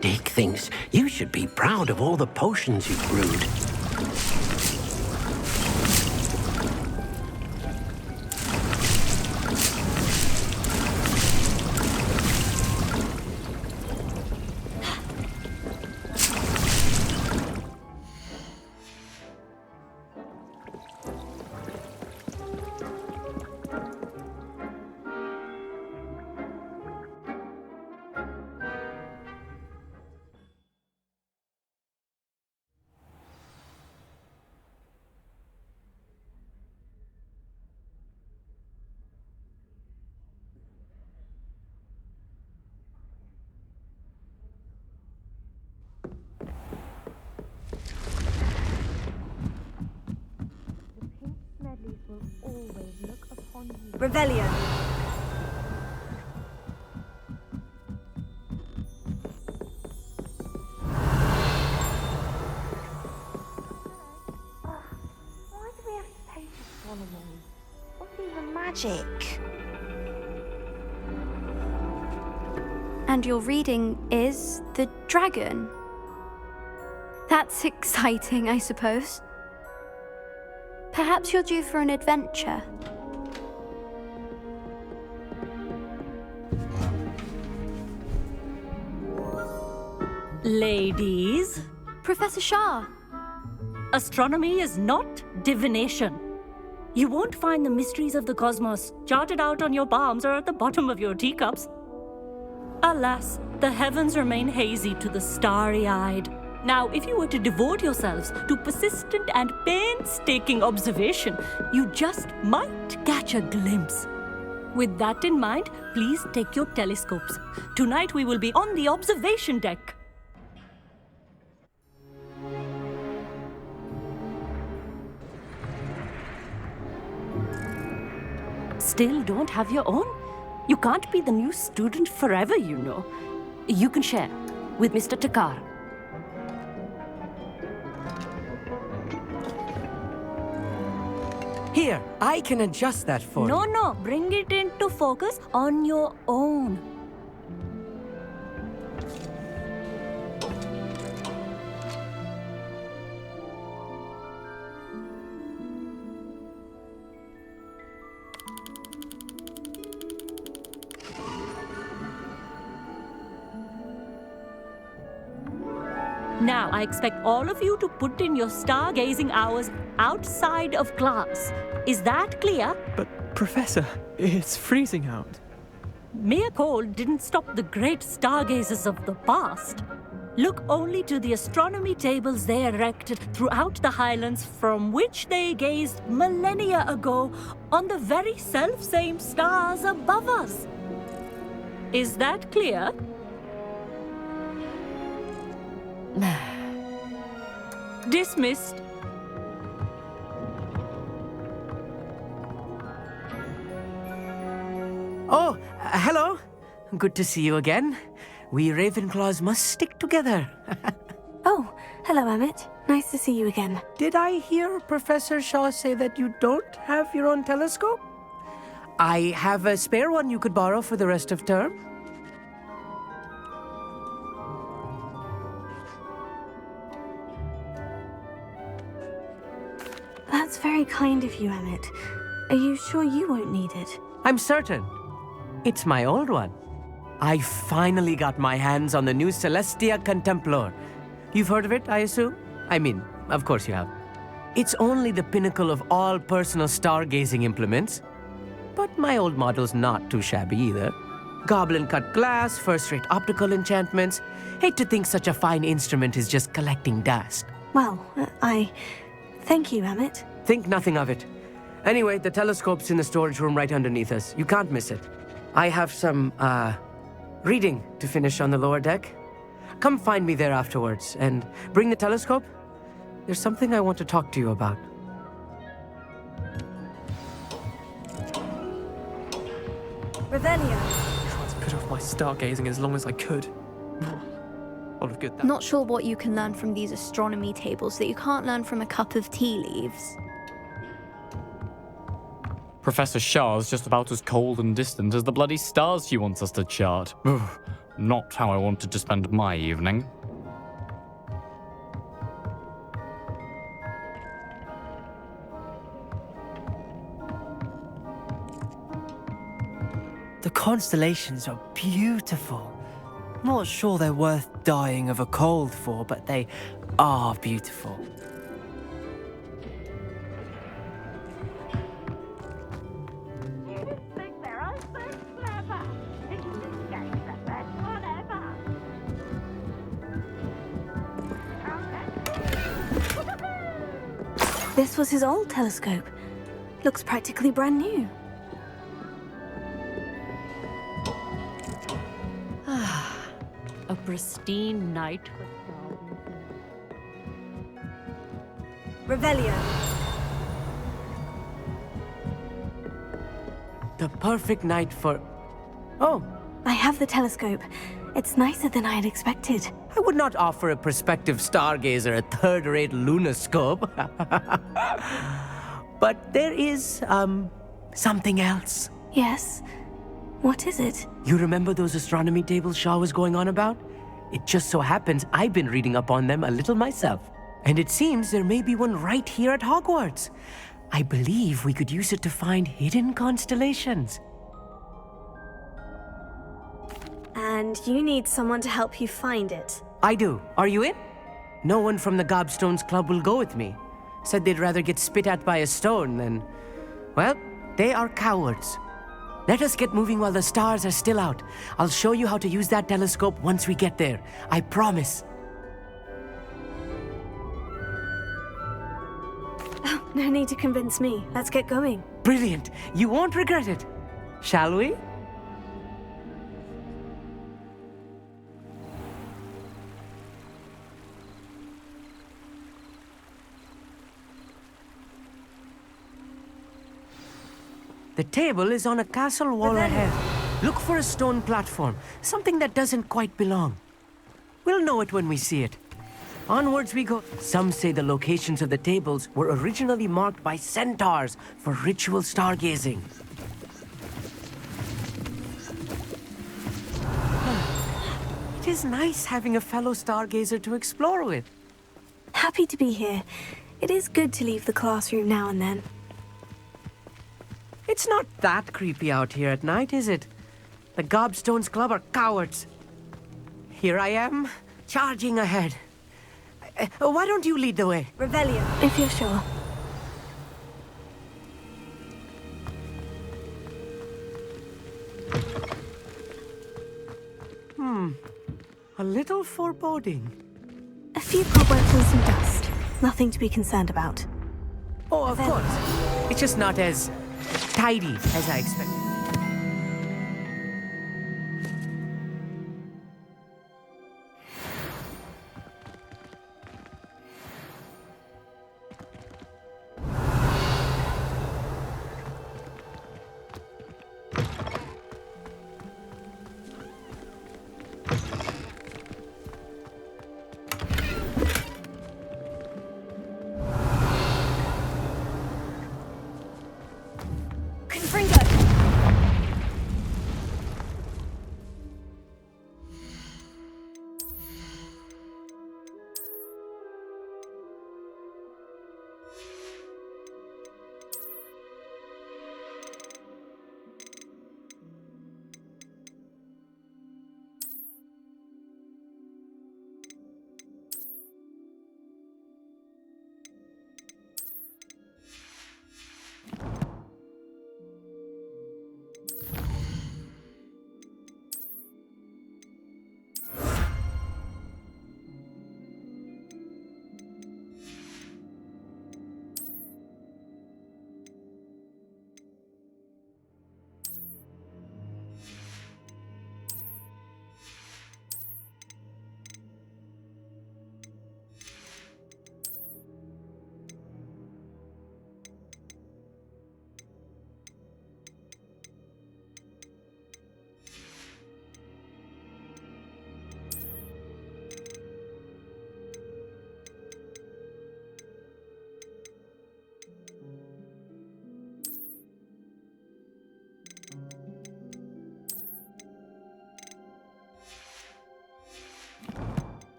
Dick thinks you should be proud of all the potions you've brewed. Revelio. Why do we have to pay for astronomy? What's even magic? And your reading is the dragon. That's exciting, I suppose. Perhaps you're due for an adventure. Ladies, Professor Shah. astronomy is not divination. You won't find the mysteries of the cosmos charted out on your palms or at the bottom of your teacups. Alas, the heavens remain hazy to the starry-eyed. Now, if you were to devote yourselves to persistent and painstaking observation, you just might catch a glimpse. With that in mind, please take your telescopes. Tonight we will be on the observation deck. Still don't have your own? You can't be the new student forever, you know. You can share with Mr. Takar. Here, I can adjust that for you. No, bring it into focus on your own. Now, I expect all of you to put in your stargazing hours outside of class. Is that clear? But, Professor, it's freezing out. Mere cold didn't stop the great stargazers of the past. Look only to the astronomy tables they erected throughout the highlands from which they gazed millennia ago on the very self-same stars above us. Is that clear? Dismissed. Oh, hello. Good to see you again. We Ravenclaws must stick together. Oh, hello, Emmett. Nice to see you again. Did I hear Professor Shaw say that you don't have your own telescope? I have a spare one you could borrow for the rest of term. That's very kind of you, Emmett. Are you sure you won't need it? I'm certain. It's my old one. I finally got my hands on the new Celestia Contemplor. You've heard of it, I assume? I mean, of course you have. It's only the pinnacle of all personal stargazing implements. But my old model's not too shabby either. Goblin-cut glass, first-rate optical enchantments. Hate to think such a fine instrument is just collecting dust. Well, thank you, Emmett. Think nothing of it. Anyway, the telescope's in the storage room right underneath us. You can't miss it. I have some, reading to finish on the lower deck. Come find me there afterwards, and bring the telescope. There's something I want to talk to you about. Revelio. Tried to put off my stargazing as long as I could. All of good that. Not sure what you can learn from these astronomy tables that you can't learn from a cup of tea leaves. Professor Shah's just about as cold and distant as the bloody stars she wants us to chart. not how I wanted to spend my evening. The constellations are beautiful. Not sure they're worth dying of a cold for, but they are beautiful. This was his old telescope. Looks practically brand new. A pristine night. Revelio. The perfect night for... Oh, I have the telescope. It's nicer than I had expected. I would not offer a prospective stargazer a third-rate lunoscope. But there is, something else. Yes? What is it? You remember those astronomy tables Shaw was going on about? It just so happens I've been reading up on them a little myself. And it seems there may be one right here at Hogwarts. I believe we could use it to find hidden constellations. And you need someone to help you find it. I do. Are you in? No one from the Gobstones Club will go with me. Said they'd rather get spit at by a stone than... Well, they are cowards. Let us get moving while the stars are still out. I'll show you how to use that telescope once we get there. I promise. Oh, no need to convince me. Let's get going. Brilliant. You won't regret it. Shall we? The table is on a castle wall ahead. Look for a stone platform, something that doesn't quite belong. We'll know it when we see it. Onwards we go. Some say the locations of the tables were originally marked by centaurs for ritual stargazing. It is nice having a fellow stargazer to explore with. Happy to be here. It is good to leave the classroom now and then. It's not that creepy out here at night, is it? The Gobstones Club are cowards. Here I am, charging ahead. Why don't you lead the way? Revelio. If you're sure. A little foreboding. A few cobwebs and some dust. Nothing to be concerned about. Oh, of course. It's just not as tidy as I expected.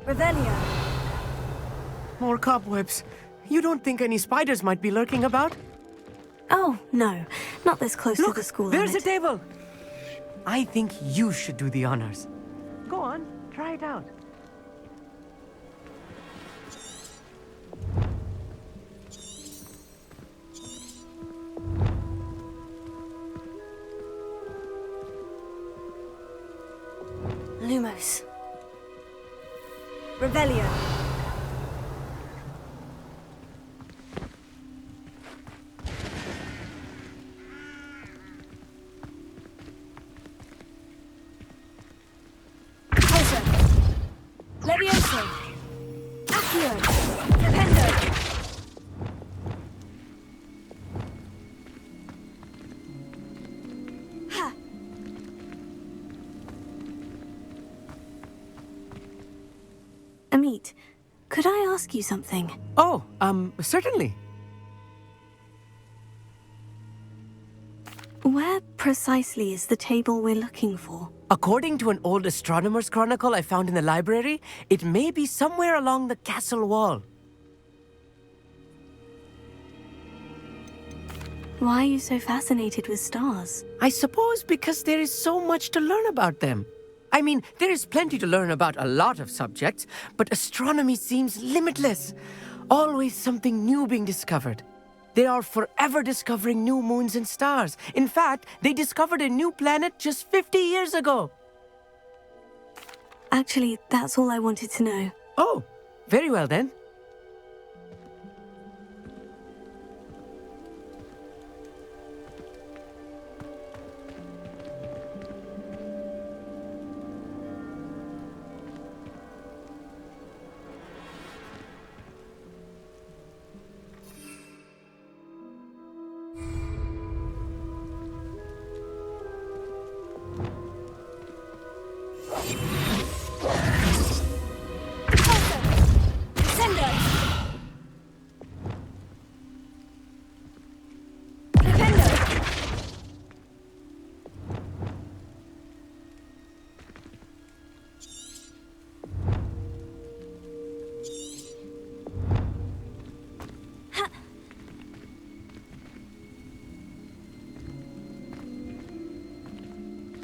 Revelio. More cobwebs. You don't think any spiders might be lurking about? Oh, no. Not this close to the school. There's a Emmett. table! I think you should do the honors. Go on, try it out. Lumos. Revelio. Potion. Levioso. Accio. Flipendo. Ha. Amit, could I ask you something? Oh, certainly. Where precisely is the table we're looking for? According to an old astronomer's chronicle I found in the library, it may be somewhere along the castle wall. Why are you so fascinated with stars? I suppose because there is so much to learn about them. I mean, there is plenty to learn about a lot of subjects, but astronomy seems limitless. Always something new being discovered. They are forever discovering new moons and stars. In fact, they discovered a new planet just 50 years ago. Actually, that's all I wanted to know. Oh, very well then.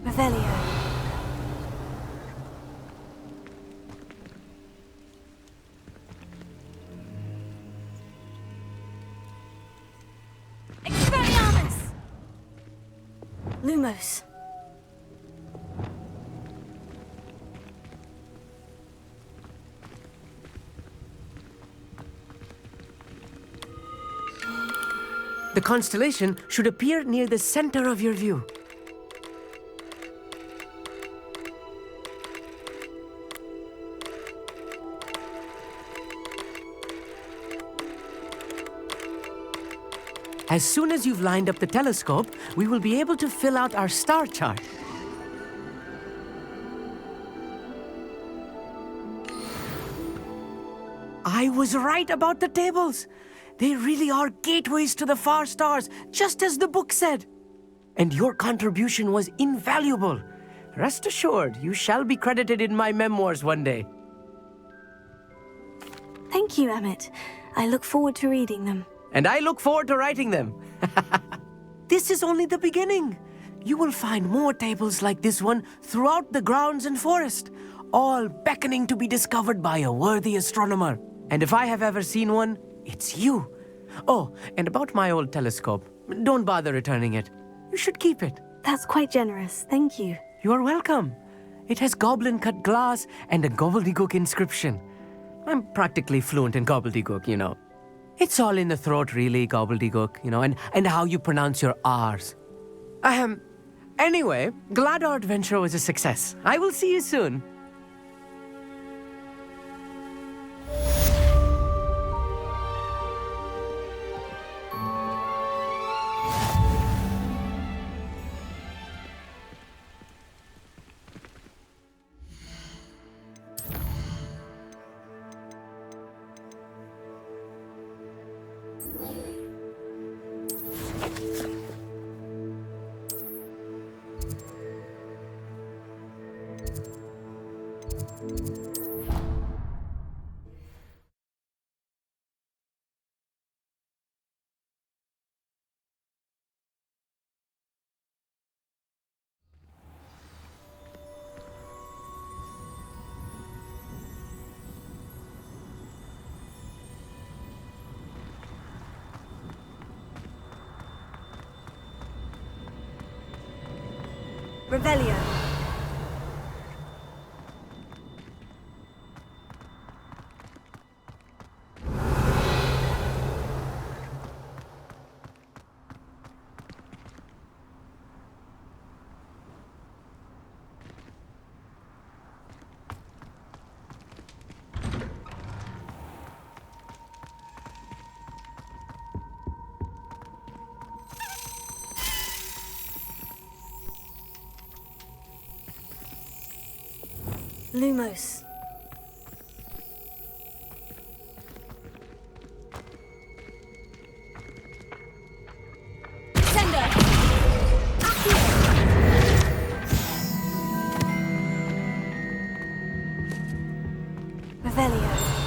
Revelio. Expelliarmus! Lumos. The constellation should appear near the center of your view. As soon as you've lined up the telescope, we will be able to fill out our star chart. I was right about the tables. They really are gateways to the far stars, just as the book said. And your contribution was invaluable. Rest assured, you shall be credited in my memoirs one day. Thank you, Emmett. I look forward to reading them. And I look forward to writing them. This is only the beginning. You will find more tables like this one throughout the grounds and forest, all beckoning to be discovered by a worthy astronomer. And if I have ever seen one, it's you. Oh, and about my old telescope, don't bother returning it. You should keep it. That's quite generous. Thank you. You are welcome. It has goblin-cut glass and a gobbledygook inscription. I'm practically fluent in gobbledygook, you know. It's all in the throat, really, gobbledygook, you know, and how you pronounce your R's. Anyway, glad our adventure was a success. I will see you soon. Revelio. Lumos. Sender. Revelio.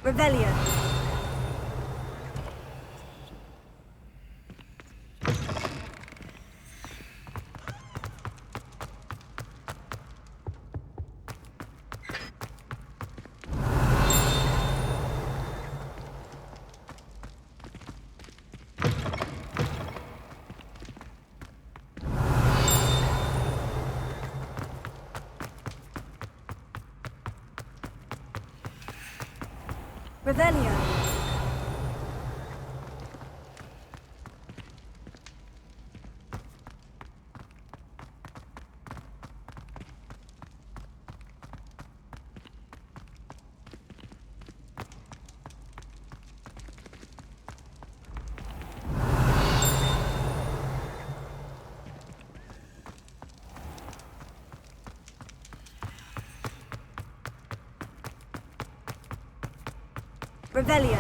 Revelio. Revelio. Revelio.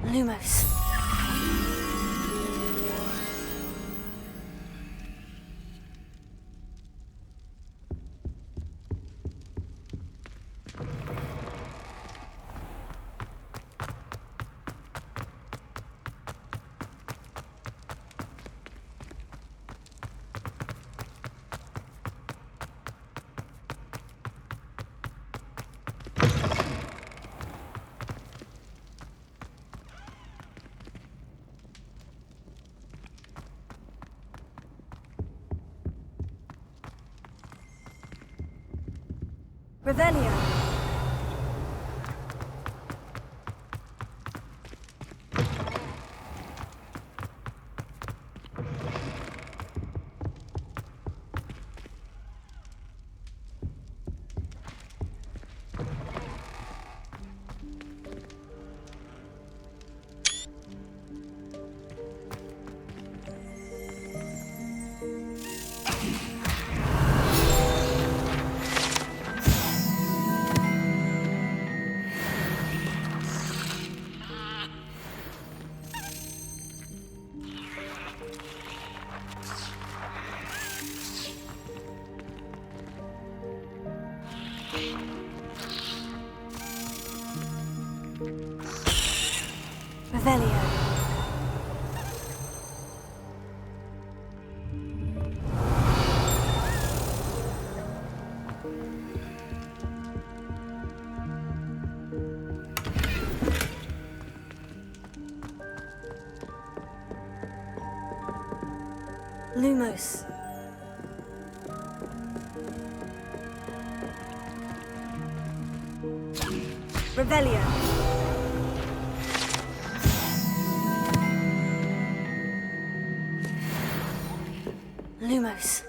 Lumos. Revelio. Revelio. Lumos. Revelio. Lumos.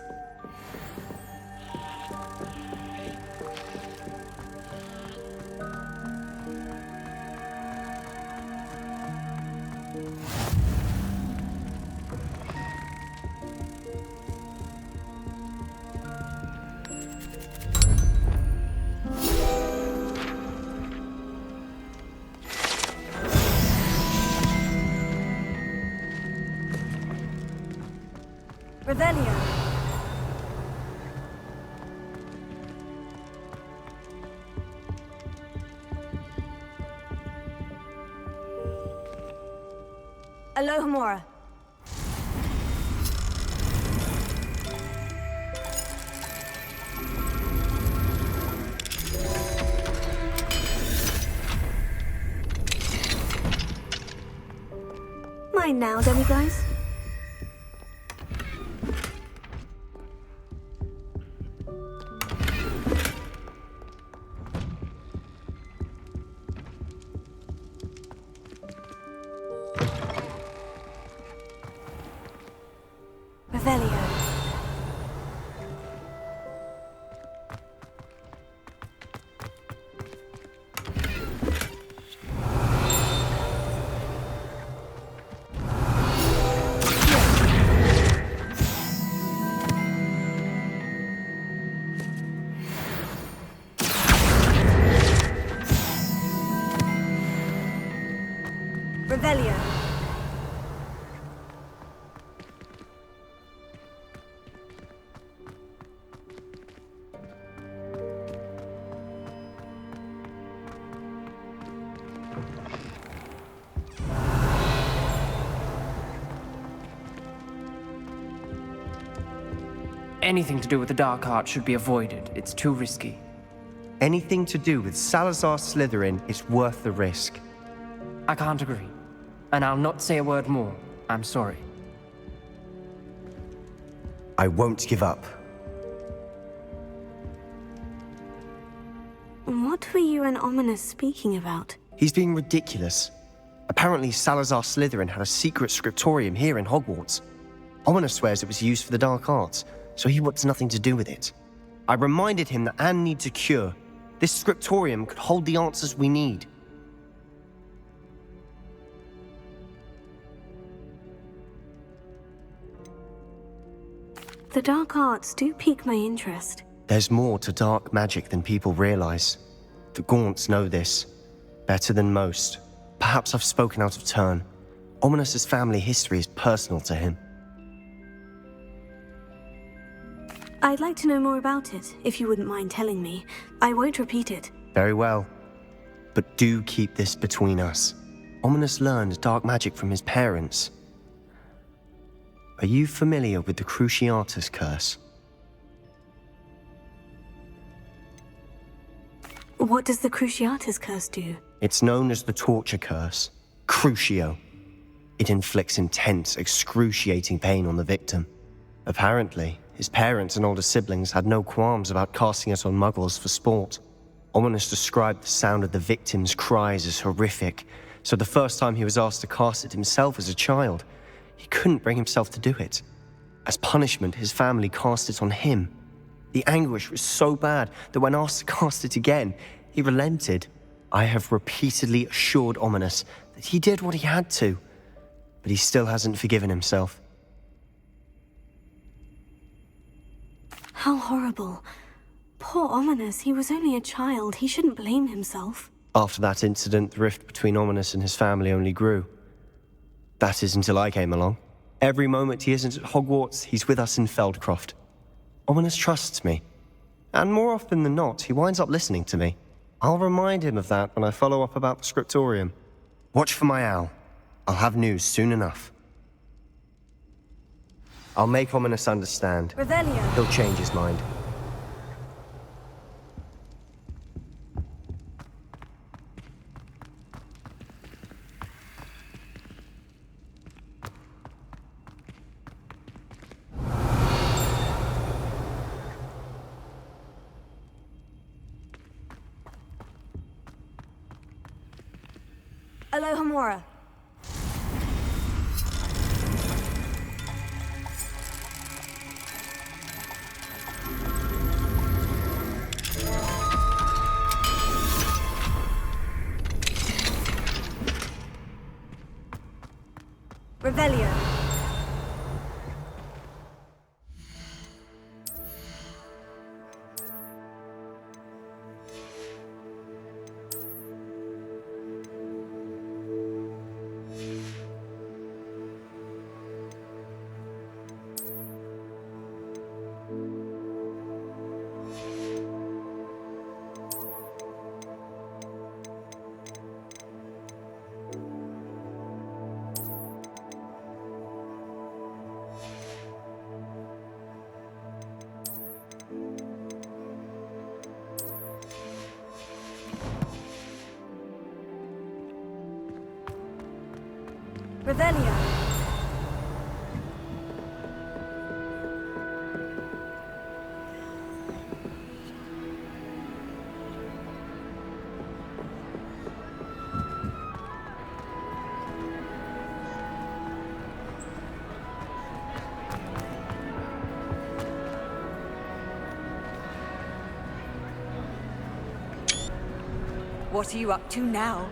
Revelio. Alohomora. Mine now, demiguys. Revelio. Revelio. Anything to do with the Dark Art should be avoided. It's too risky. Anything to do with Salazar Slytherin is worth the risk. I can't agree. And I'll not say a word more. I'm sorry. I won't give up. What were you and Ominous speaking about? He's being ridiculous. Apparently, Salazar Slytherin had a secret scriptorium here in Hogwarts. Ominous swears it was used for the Dark Arts, so he wants nothing to do with it. I reminded him that Anne needs a cure. This scriptorium could hold the answers we need. The Dark Arts do pique my interest. There's more to dark magic than people realize. The Gaunts know this better than most. Perhaps I've spoken out of turn. Ominous's family history is personal to him. I'd like to know more about it, if you wouldn't mind telling me. I won't repeat it. Very well. But do keep this between us. Ominous learned dark magic from his parents. Are you familiar with the Cruciatus Curse? What does the Cruciatus Curse do? It's known as the Torture Curse. Crucio. It inflicts intense, excruciating pain on the victim. Apparently, his parents and older siblings had no qualms about casting it on muggles for sport. Ominous described the sound of the victim's cries as horrific, so the first time he was asked to cast it himself as a child, he couldn't bring himself to do it. As punishment, his family cast it on him. The anguish was so bad that when asked to cast it again, he relented. I have repeatedly assured Ominous that he did what he had to, but he still hasn't forgiven himself. How horrible. Poor Ominous, he was only a child. He shouldn't blame himself. After that incident, the rift between Ominous and his family only grew. That is until I came along. Every moment he isn't at Hogwarts, he's with us in Feldcroft. Ominous trusts me. And more often than not, he winds up listening to me. I'll remind him of that when I follow up about the scriptorium. Watch for my owl. I'll have news soon enough. I'll make Ominous understand. Revelio. He'll change his mind. Alohomora. Revelio. Revelio. What are you up to now?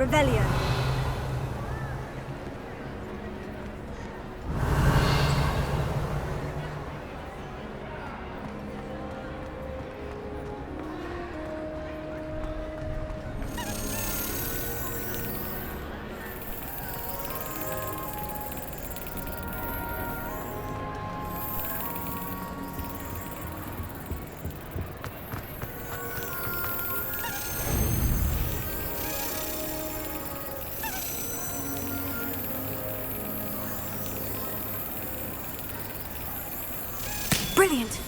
Revelio. Brilliant!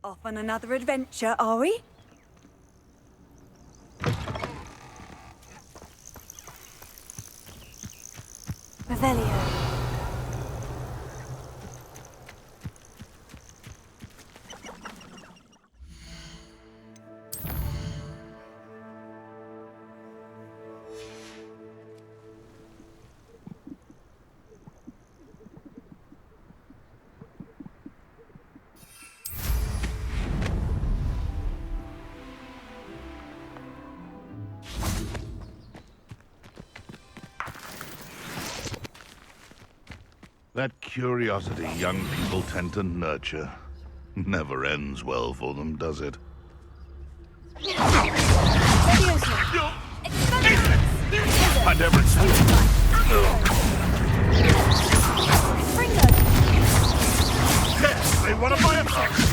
Off on another adventure, are we? Revelio. That curiosity young people tend to nurture never ends well for them, does it? I never They want to buy a box.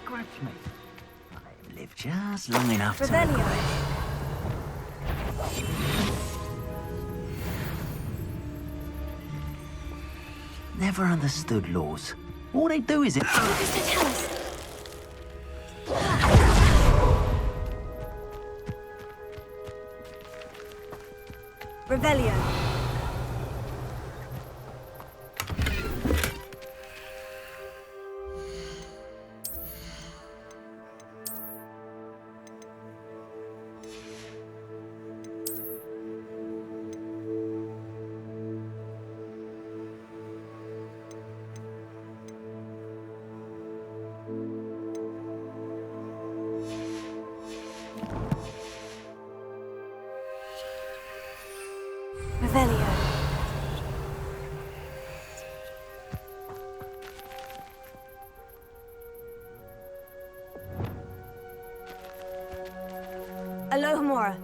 Scratch me. I live just long enough to... Revelio. Never understood laws. All they do is it... Revelio. Revelio. Alohomora.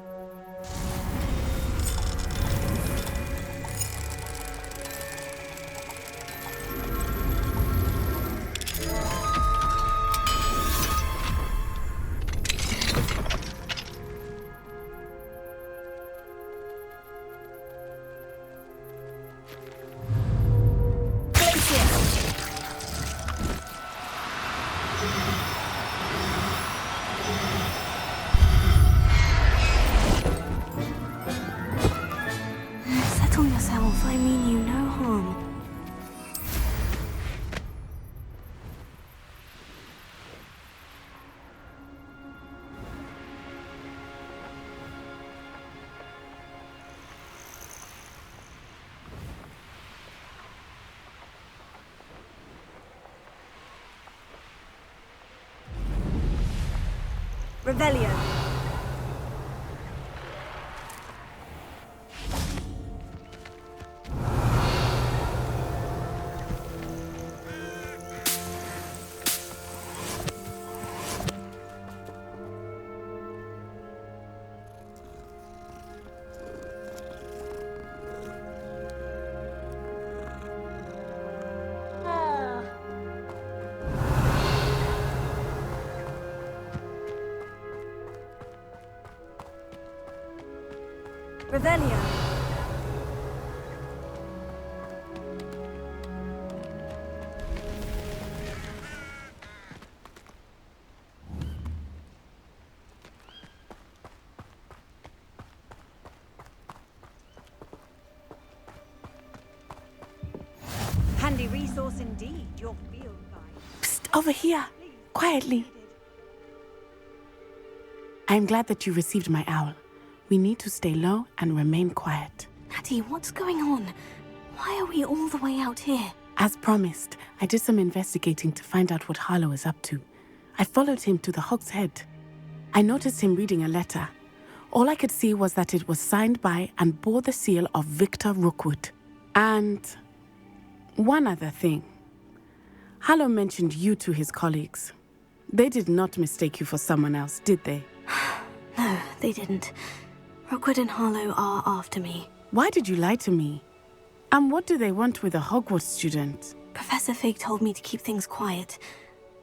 Settle yourself. I mean you no harm. Revelio. Revelio. Handy resource indeed, your field guide. Psst, over here. Quietly. I'm glad that you received my owl. We need to stay low and remain quiet. Natty, what's going on? Why are we all the way out here? As promised, I did some investigating to find out what Harlow is up to. I followed him to the Hog's Head. I noticed him reading a letter. All I could see was that it was signed by and bore the seal of Victor Rookwood. And one other thing. Harlow mentioned you to his colleagues. They did not mistake you for someone else, did they? No, they didn't. Rookwood and Harlow are after me. Why did you lie to me? And what do they want with a Hogwarts student? Professor Fig told me to keep things quiet,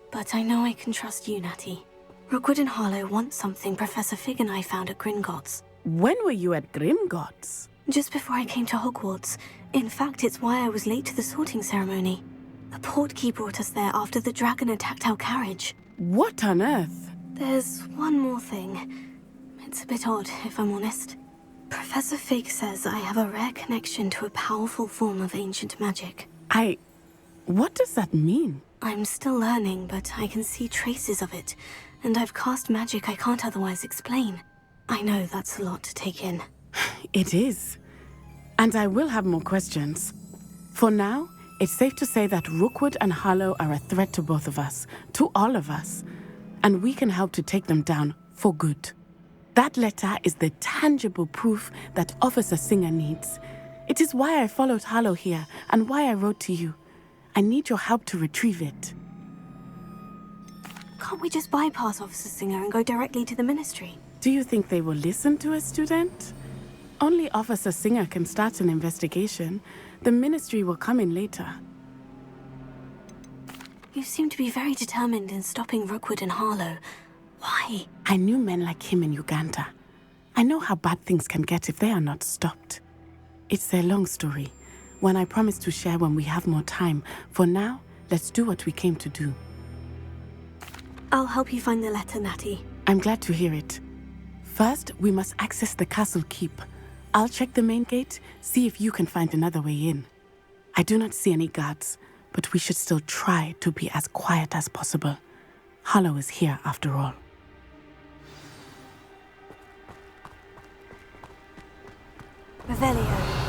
but I know I can trust you, Natty. Rookwood and Harlow want something Professor Fig and I found at Gringotts. When were you at Gringotts? Just before I came to Hogwarts. In fact, it's why I was late to the sorting ceremony. The portkey brought us there after the dragon attacked our carriage. What on earth? There's one more thing. It's a bit odd, if I'm honest. Professor Fig says I have a rare connection to a powerful form of ancient magic. What does that mean? I'm still learning, but I can see traces of it, and I've cast magic I can't otherwise explain. I know that's a lot to take in. It is. And I will have more questions. For now, it's safe to say that Rookwood and Harlow are a threat to both of us, to all of us, and we can help to take them down for good. That letter is the tangible proof that Officer Singer needs. It is why I followed Harlow here and why I wrote to you. I need your help to retrieve it. Can't we just bypass Officer Singer and go directly to the Ministry? Do you think they will listen to a student? Only Officer Singer can start an investigation. The Ministry will come in later. You seem to be very determined in stopping Rookwood and Harlow. Why? I knew men like him in Uganda. I know how bad things can get if they are not stopped. It's a long story, one I promise to share when we have more time. For now, let's do what we came to do. I'll help you find the letter, Natty. I'm glad to hear it. First, we must access the castle keep. I'll check the main gate, see if you can find another way in. I do not see any guards, but we should still try to be as quiet as possible. Harlow is here after all. Revelio.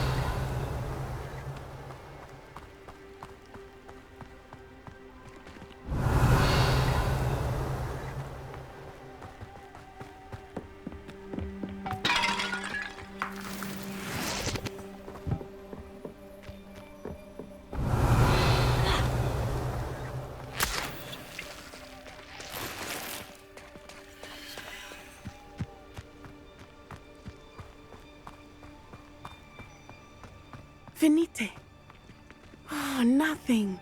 Venite. Oh, nothing.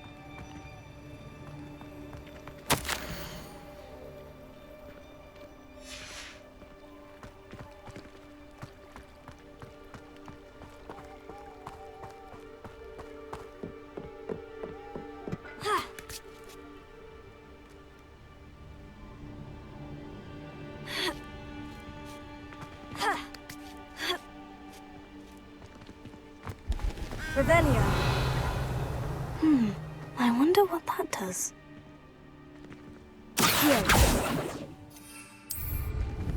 Revelio. I wonder what that does.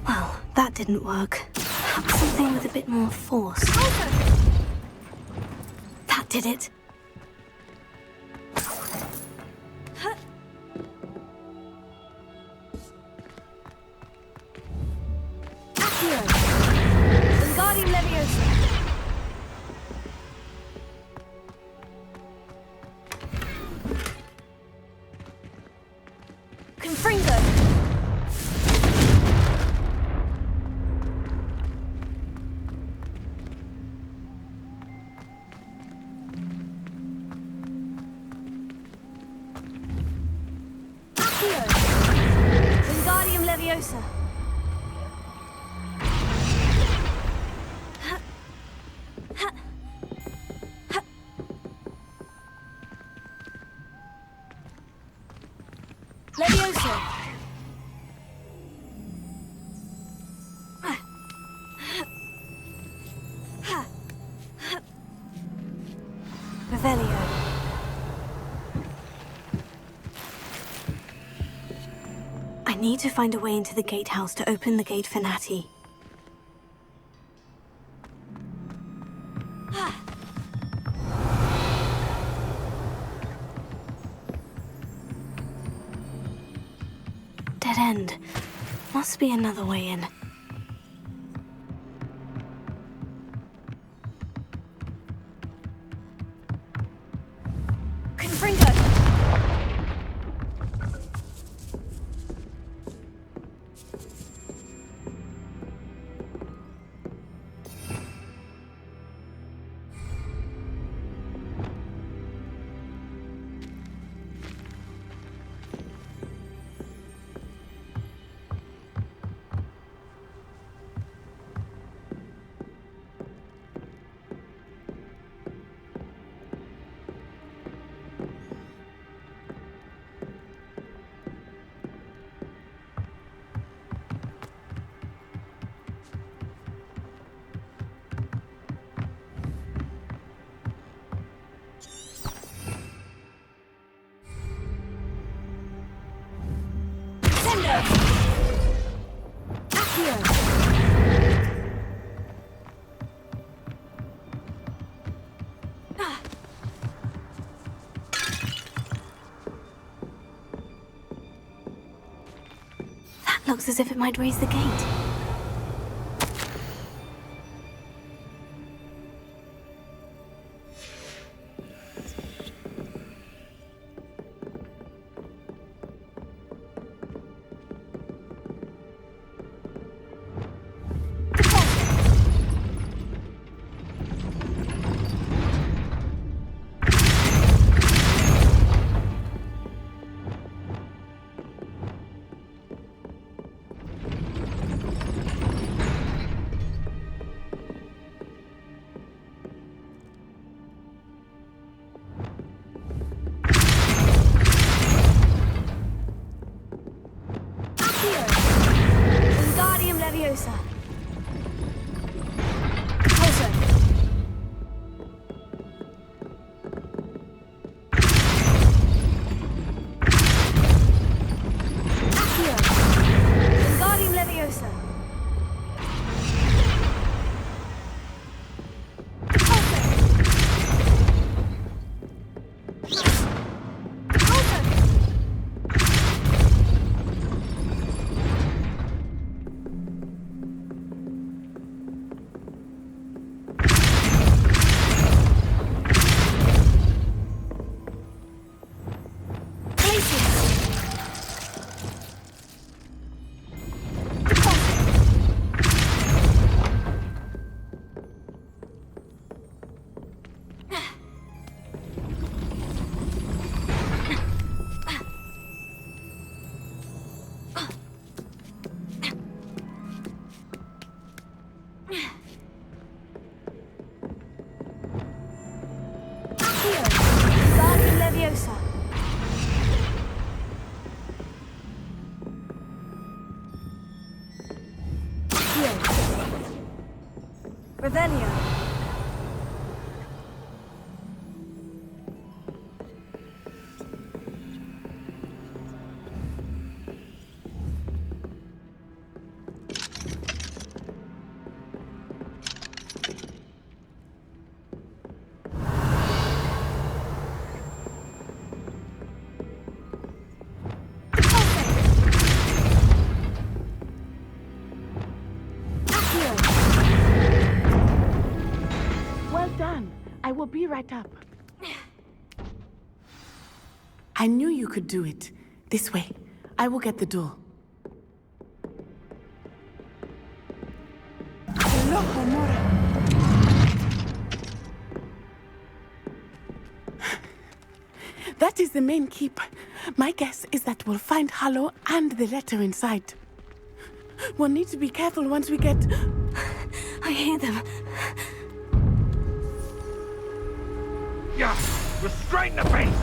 Well, that didn't work. Perhaps something with a bit more force. That did it. Wingardium Leviosa. Confringo. Accio. Wingardium Leviosa. Leviosa. Revelio. I need to find a way into the gatehouse to open the gate for Natty. Dead end. Must be another way in. Confringo. That looks as if it might raise the gate. Leviosa. Also. Accio. Wingardium Leviosa. Wingardium Leviosa. Revelio. Well done. I will be right up. I knew you could do it. This way. I will get the door. Hello, Homura. That is the main keep. My guess is that we'll find Hallow and the letter inside. We'll need to be careful once we get... I hear them. Yeah, restrain the beast!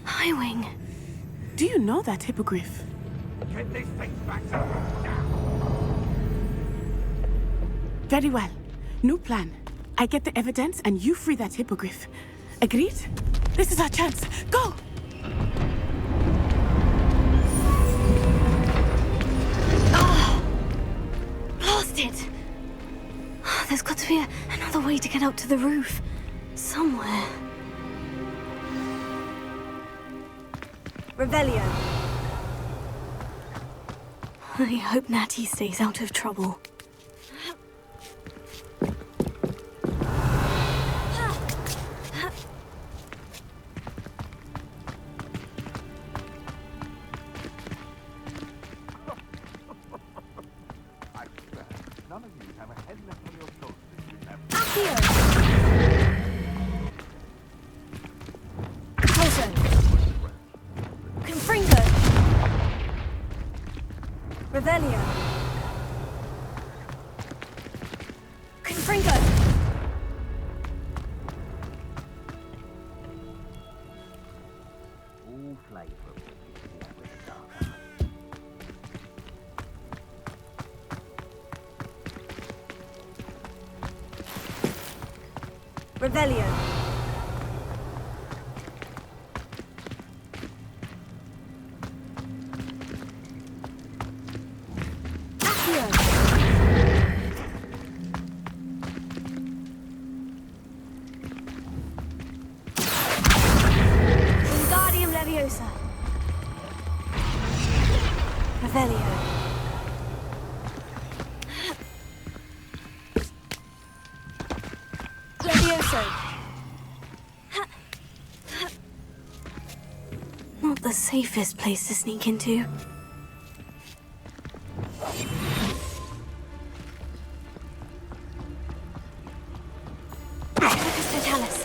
Highwing. Do you know that hippogriff? Get these things back to Very well. New plan. I get the evidence and you free that hippogriff. Agreed? This is our chance. Go! Blasted! There's got to be another way to get up to the roof. Somewhere. Revelio. I hope Natty stays out of trouble. None of you have a head left on your shoulders, you have. Accio. Also. Confringo. Revelio. Confringo. All flavorable. Revelio. Accio. Wingardium Leviosa. Revelio. Levioso. Not the safest place to sneak into. Totalis.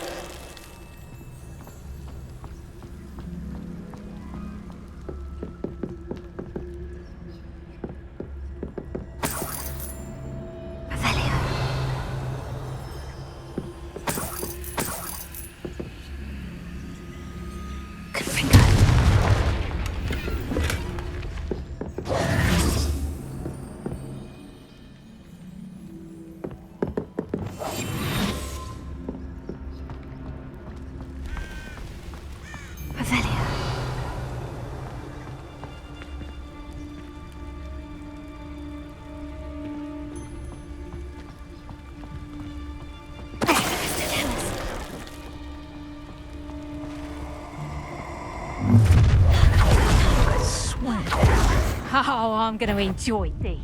Oh, I'm going to enjoy this.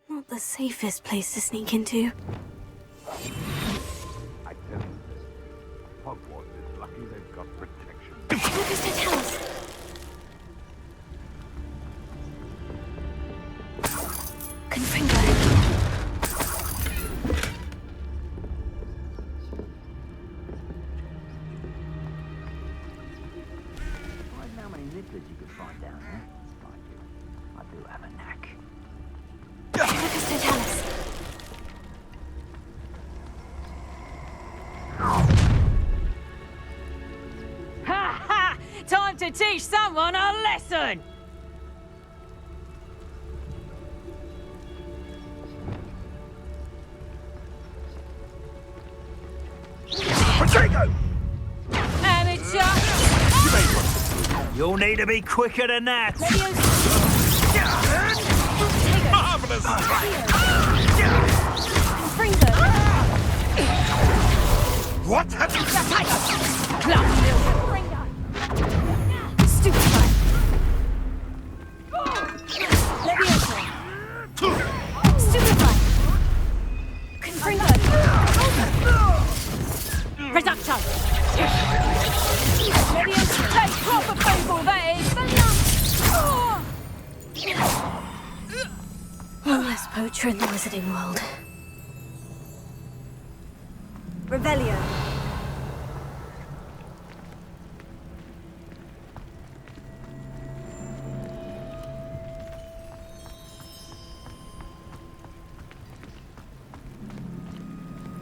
Not the safest place to sneak into. I tell you, Hogwarts is lucky they've got protection. Look at the house. Confringo. I don't know how many nibblers you could find down there. Mind you, I do have a knack. Lucas Totalis. Ha ha! Time to teach someone a lesson! Potato! Amateur! You'll need to be quicker than that. Marvelous! What have you... Stupefy! Stupefy! Confringo! Reduction! Take proper people, that is! One less poacher in the wizarding world. Revelio.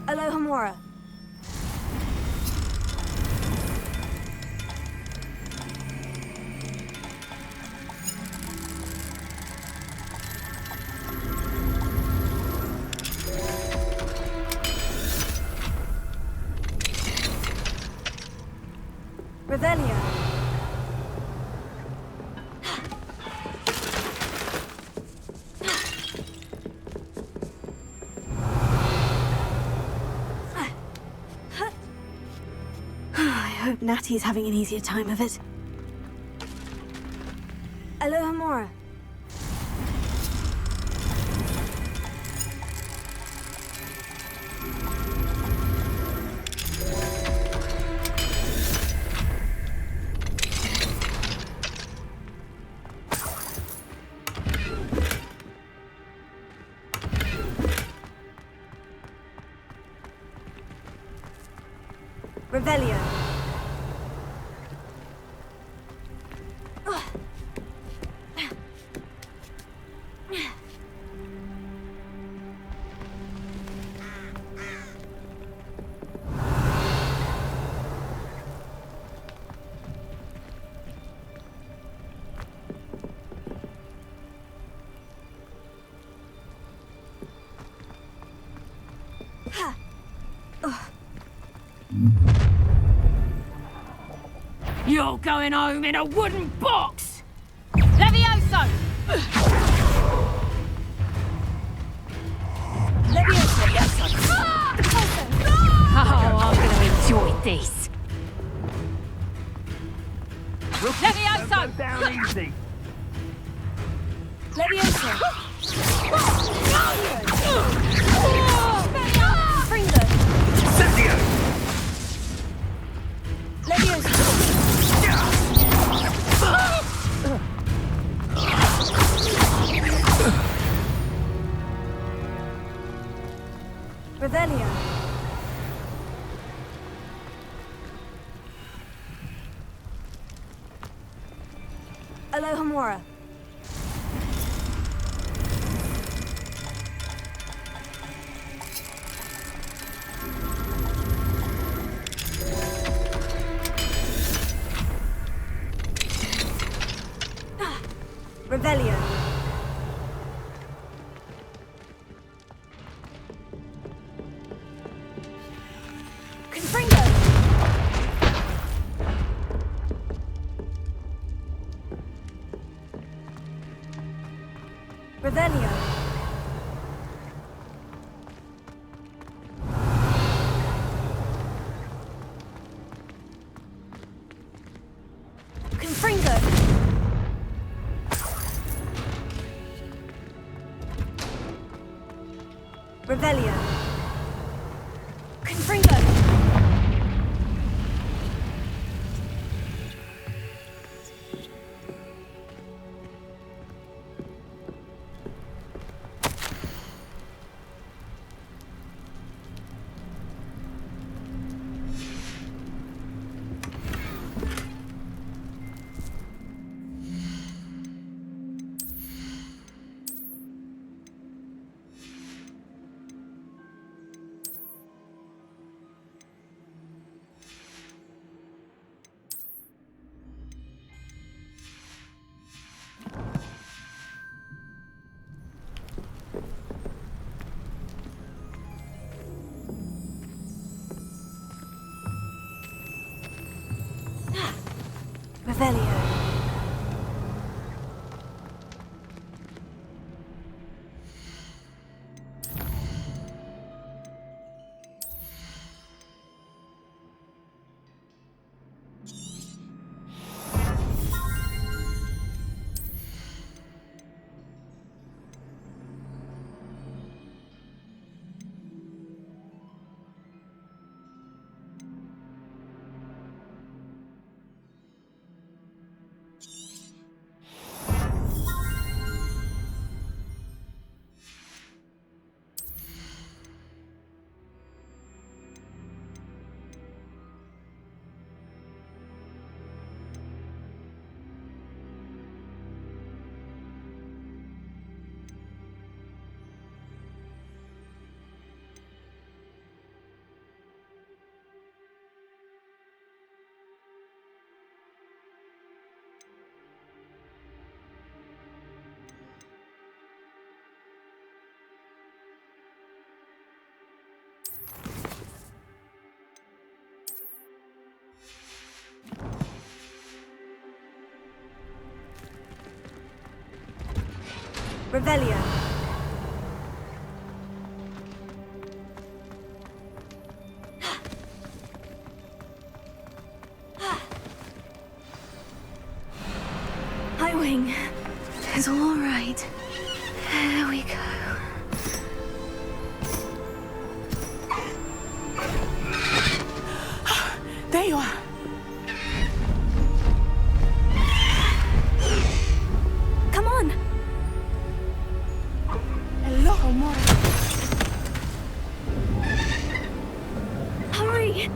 Alohomora. Revelio. I hope Natty's having an easier time of it. Alohomora. Revelio. You're going home in a wooden box! Levioso! Oh, I'm going to enjoy this. Levioso! Go down easy. Levioso. Incendio! Levioso. Revelio. Alohomora. Revelio. Confringo. Revelio. Confringo. Revelio. Confringo. Revelio. Revelio. Highwing. It's all right. There we go. There you are. Come on. Hello, Homura. Hurry.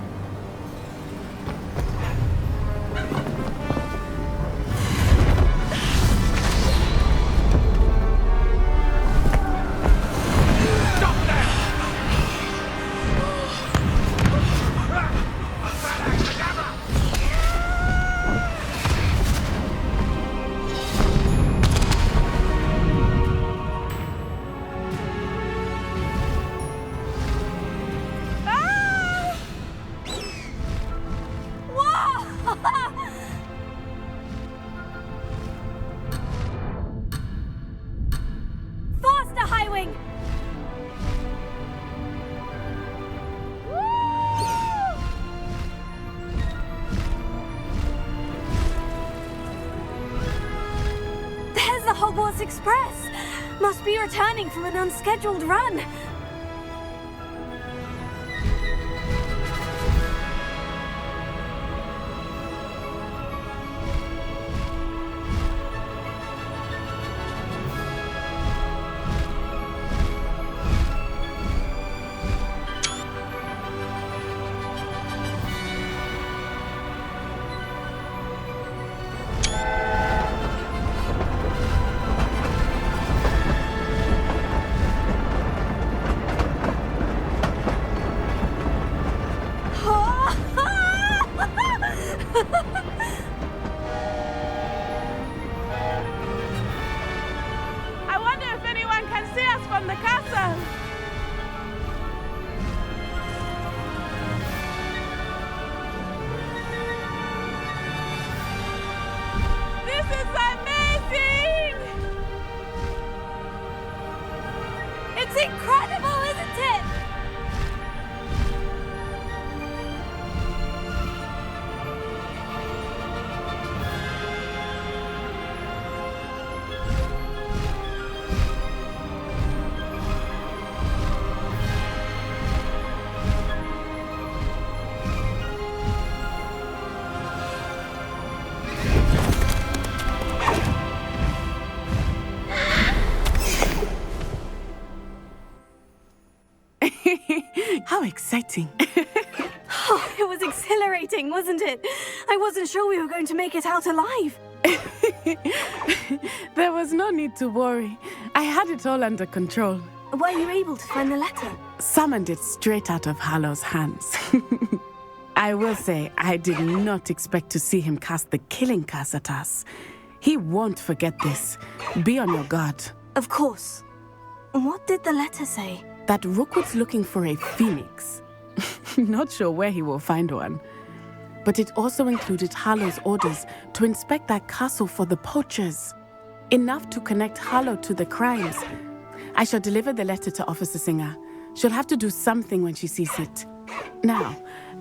Faster, Highwing! There's the Hogwarts Express. Must be returning from an unscheduled run. I wonder if anyone can see us from the castle. This is amazing! exciting. Oh, it was exhilarating, wasn't it? I wasn't sure we were going to make it out alive. There was no need to worry. I had it all under control. Were you able to find the letter? Summoned it straight out of Hallow's hands. I will say, I did not expect to see him cast the killing curse at us. He won't forget this. Be on your guard. Of course. What did the letter say? That Rookwood's looking for a phoenix. Not sure where he will find one. But it also included Hallow's orders to inspect that castle for the poachers. Enough to connect Hallow to the crimes. I shall deliver the letter to Officer Singer. She'll have to do something when she sees it. Now,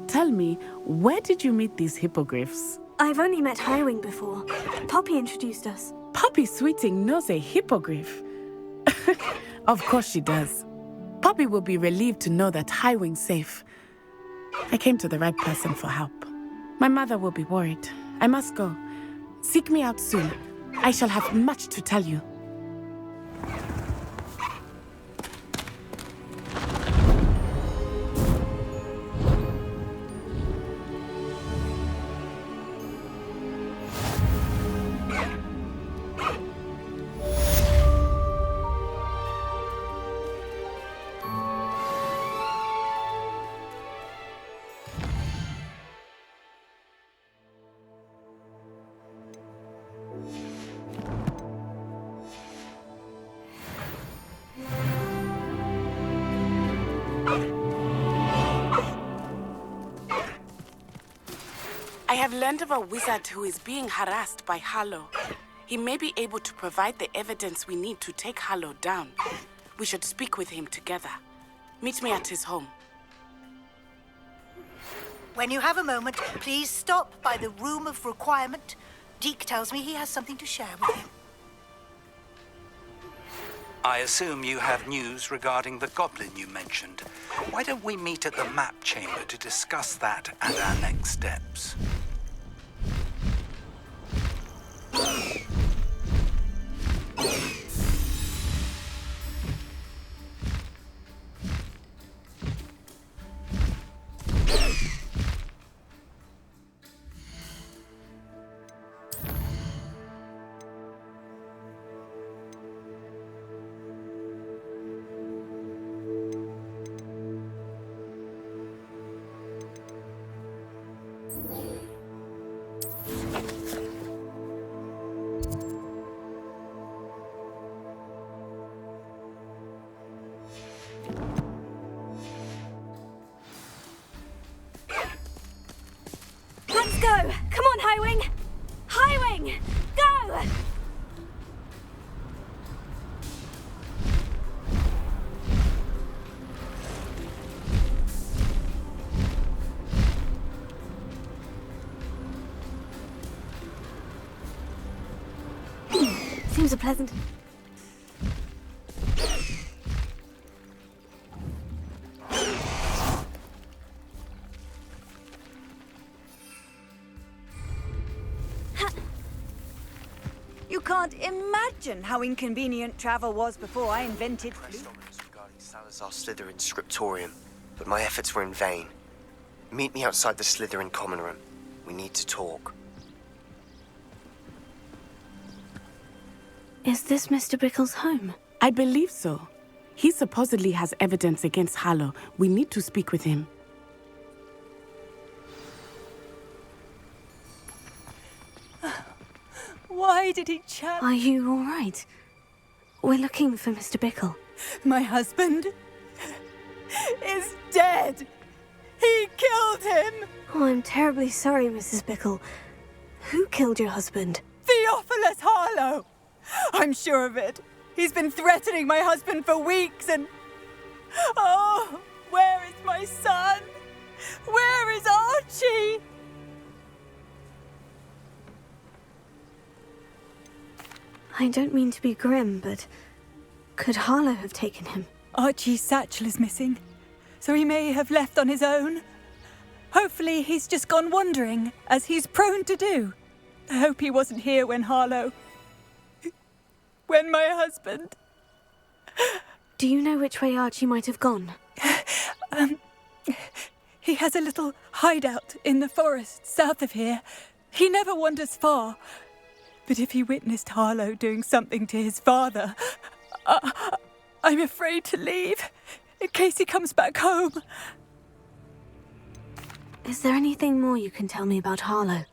tell me, where did you meet these hippogriffs? I've only met Highwing before. Poppy introduced us. Poppy Sweeting knows a hippogriff. Of course she does. Poppy will be relieved to know that Highwing's safe. I came to the right person for help. My mother will be worried. I must go. Seek me out soon. I shall have much to tell you. I have learned of a wizard who is being harassed by Hallow. He may be able to provide the evidence we need to take Hallow down. We should speak with him together. Meet me at his home. When you have a moment, please stop by the Room of Requirement. Deke tells me he has something to share with you. I assume you have news regarding the goblin you mentioned. Why don't we meet at the map chamber to discuss that and our next steps? Let's go! Come on, Highwing! Highwing! Go! Seems a pleasant... You can't imagine how inconvenient travel was before I invented Regarding Salazar Slytherin's scriptorium, but my efforts were in vain. Meet me outside the Slytherin common room. We need to talk. Is this Mr. Bickle's home? I believe so. He supposedly has evidence against Hallow. We need to speak with him. Why did he challenge? Are you all right? We're looking for Mr. Bickle. My husband is dead. He killed him. Oh, I'm terribly sorry, Mrs. Bickle. Who killed your husband? Theophilus Harlow. I'm sure of it. He's been threatening my husband for weeks and... Oh, where is my son? Where is Archie? I don't mean to be grim, but could Harlow have taken him? Archie's satchel is missing, so he may have left on his own. Hopefully he's just gone wandering, as he's prone to do. I hope he wasn't here when when my husband... Do you know which way Archie might have gone? He has a little hideout in the forest south of here. He never wanders far. But if he witnessed Harlow doing something to his father, I'm afraid to leave in case he comes back home. Is there anything more you can tell me about Harlow?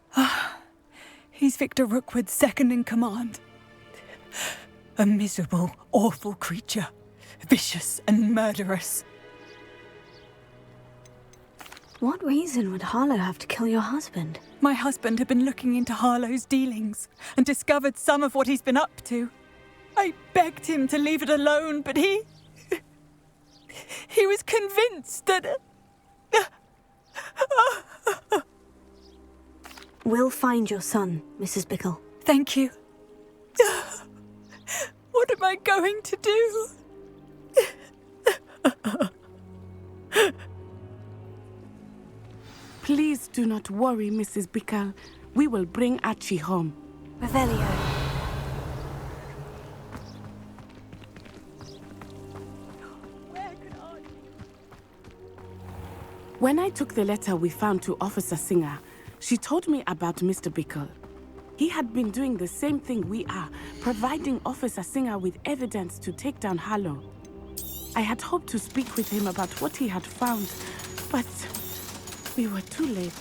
He's Victor Rookwood's second in command. A miserable, awful creature. Vicious and murderous. What reason would Harlow have to kill your husband? My husband had been looking into Harlow's dealings and discovered some of what he's been up to. I begged him to leave it alone, but he was convinced that... We'll find your son, Mrs. Bickle. Thank you. What am I going to do? Please do not worry, Mrs. Bickle. We will bring Archie home. Revelio. When I took the letter we found to Officer Singer, she told me about Mr. Bickle. He had been doing the same thing we are, providing Officer Singer with evidence to take down Harlow. I had hoped to speak with him about what he had found, but we were too late.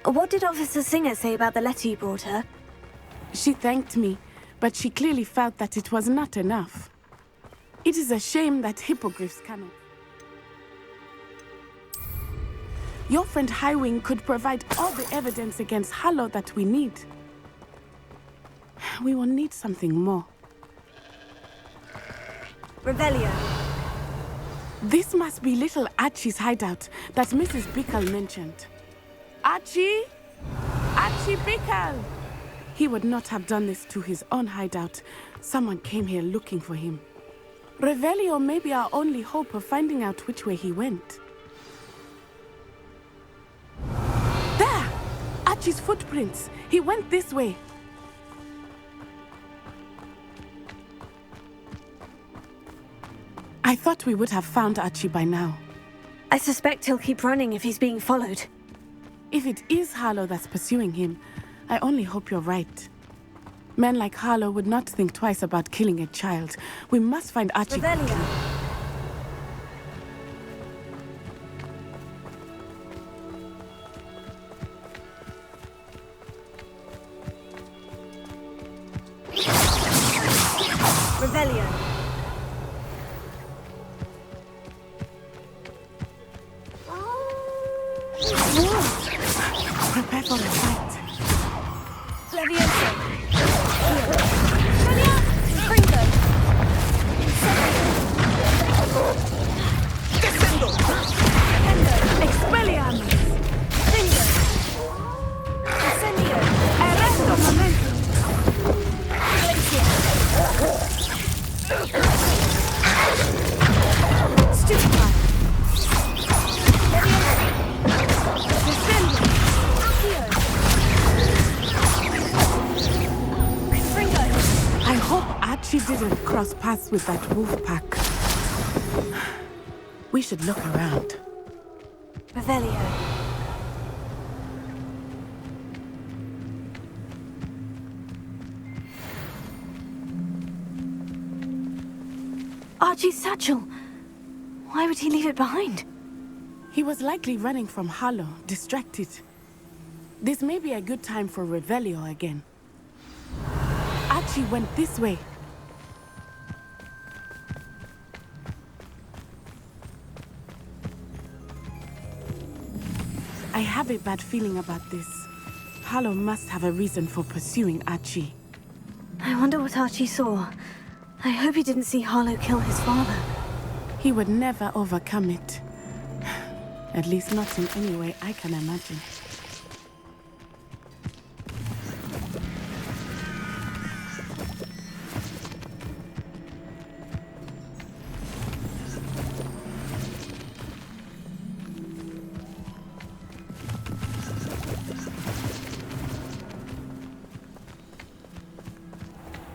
What did Officer Singer say about the letter you brought her? She thanked me, but she clearly felt that it was not enough. It is a shame that hippogriffs cannot. Your friend Highwing could provide all the evidence against Harlow that we need. We will need something more. Revelio. This must be little Archie's hideout that Mrs. Bickle mentioned. Archie? Archie Bickle! He would not have done this to his own hideout. Someone came here looking for him. Revelio may be our only hope of finding out which way he went. There! Archie's footprints. He went this way. I thought we would have found Archie by now. I suspect he'll keep running if he's being followed. If it is Harlow that's pursuing him, I only hope you're right. Men like Harlow would not think twice about killing a child. We must find Archie. Revelio. Revelio. Prepare for a fight. Leviosa. Pringo. Descendo. Expelliarmus. Finger. Incendio. Arresto momentum. Glacier. Stupefy. Descendo. I hope Archie didn't cross paths with that wolf pack. We should look around. Revelio. Archie's satchel. Why would he leave it behind? He was likely running from Harlow, distracted. This may be a good time for Revelio again. Archie Archie went this way. I have a bad feeling about this. Harlow must have a reason for pursuing Archie. I wonder what Archie saw. I hope he didn't see Harlow kill his father. He would never overcome it. At least not in any way I can imagine.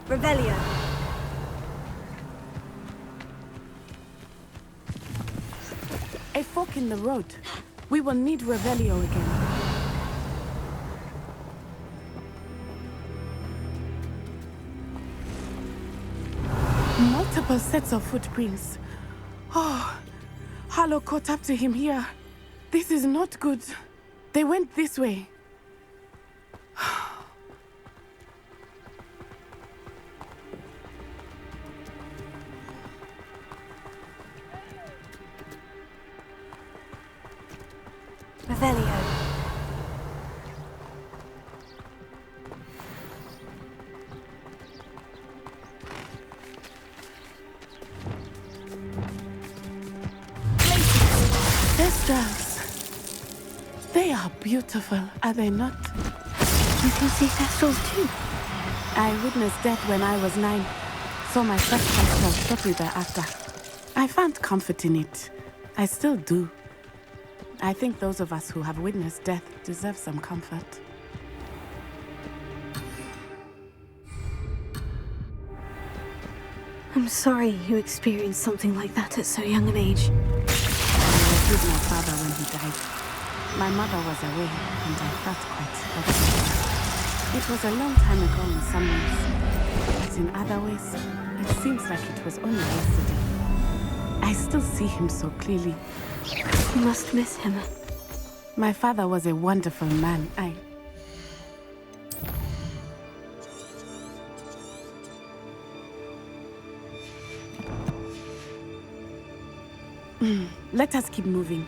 Revelio. A fork in the road. We will need Revelio again. Multiple sets of footprints. Oh, Harlow caught up to him here. This is not good. They went this way. Revelio. These girls. They are beautiful, are they not? You can see Thestrals too. I witnessed death when I was 9. Saw my first Thestral shortly thereafter. I found comfort in it. I still do. I think those of us who have witnessed death deserve some comfort. I'm sorry you experienced something like that at so young an age. I was with my father when he died. My mother was away, and I felt quite helpless. It was a long time ago in some ways, but in other ways, it seems like it was only yesterday. I still see him so clearly. You must miss him. My father was a wonderful man. Let us keep moving.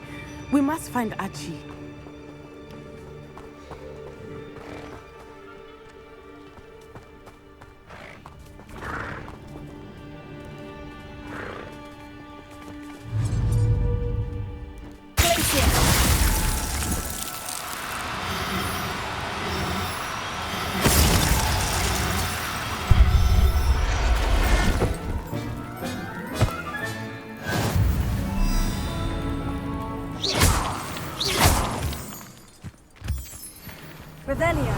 We must find Archie. Revelio.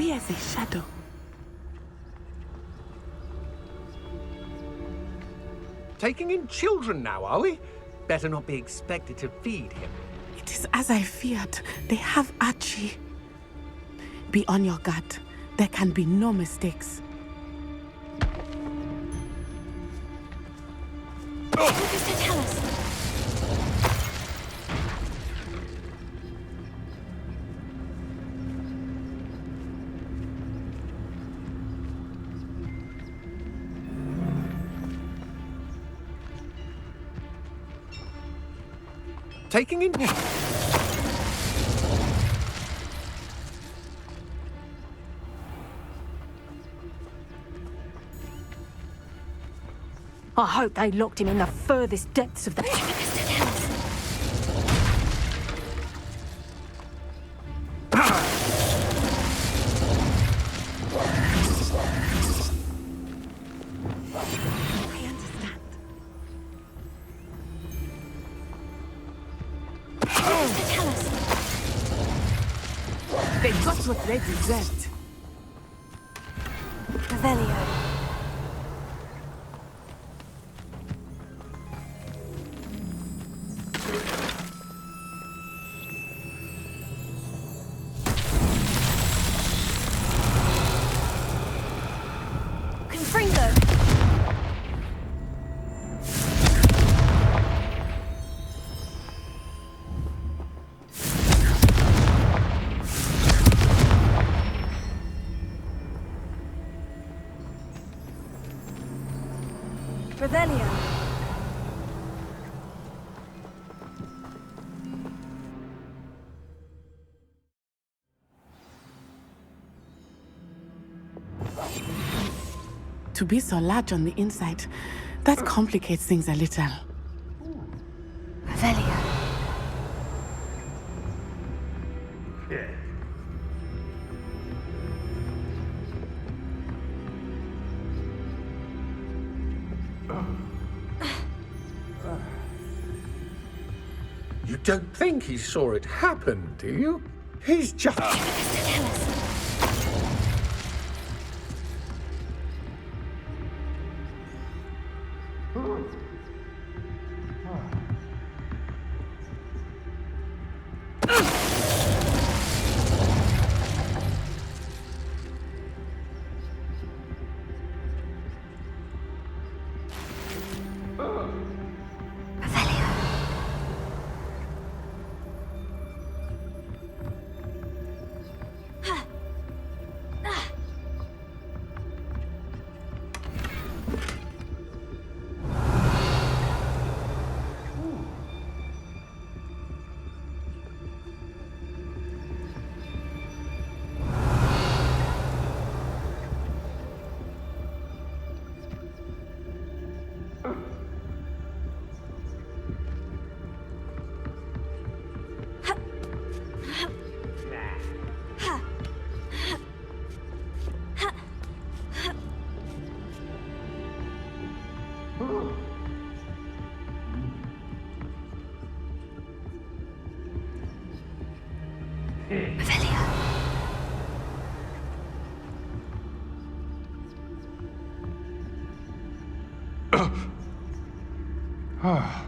As a shadow. Taking in children now, are we? Better not be expected to feed him. It is as I feared. They have Archie. Be on your guard. There can be no mistakes. What does that tell us? Taking in... I hope they locked him in the furthest depths of the... They got what they deserved. Revelio. Confringo. Revelio. To be so large on the inside, that complicates things a little. Revelio. You don't think he saw it happen, do you? He's just... Ah!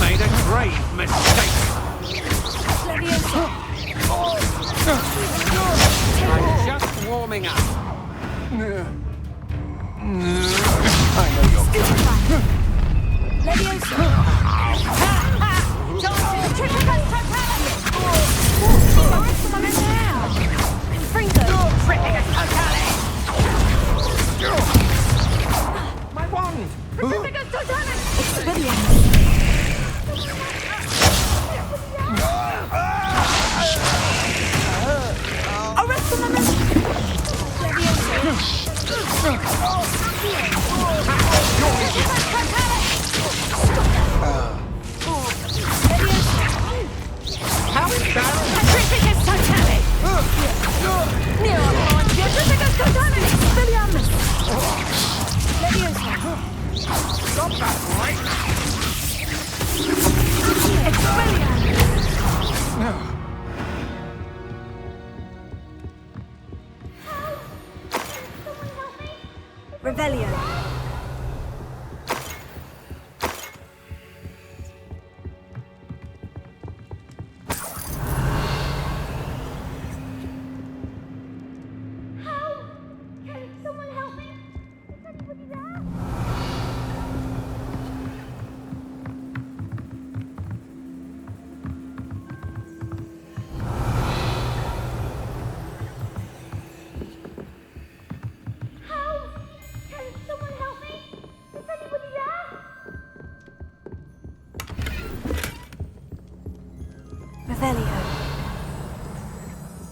Made a grave mistake. I'm just warming up. I know you're coming. My wand! How is that? Stop that, right? Revelio.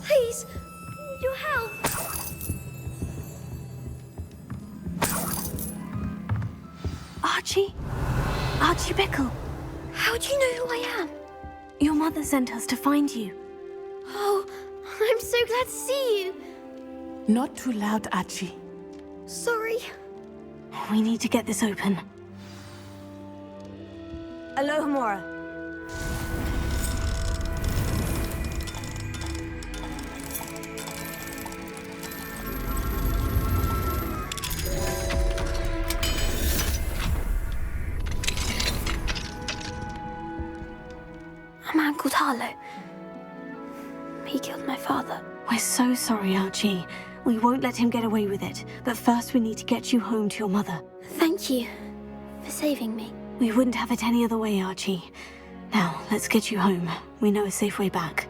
Please, your Archie? Archie Bickle. How do you know who I am? Your mother sent us to find you. Oh, I'm so glad to see you. Not too loud, Archie. Sorry. We need to get this open. Alohomora. A man called Harlow. He killed my father. We're so sorry, Archie. We won't let him get away with it. But first we need to get you home to your mother. Thank you for saving me. We wouldn't have it any other way, Archie. Now, let's get you home. We know a safe way back.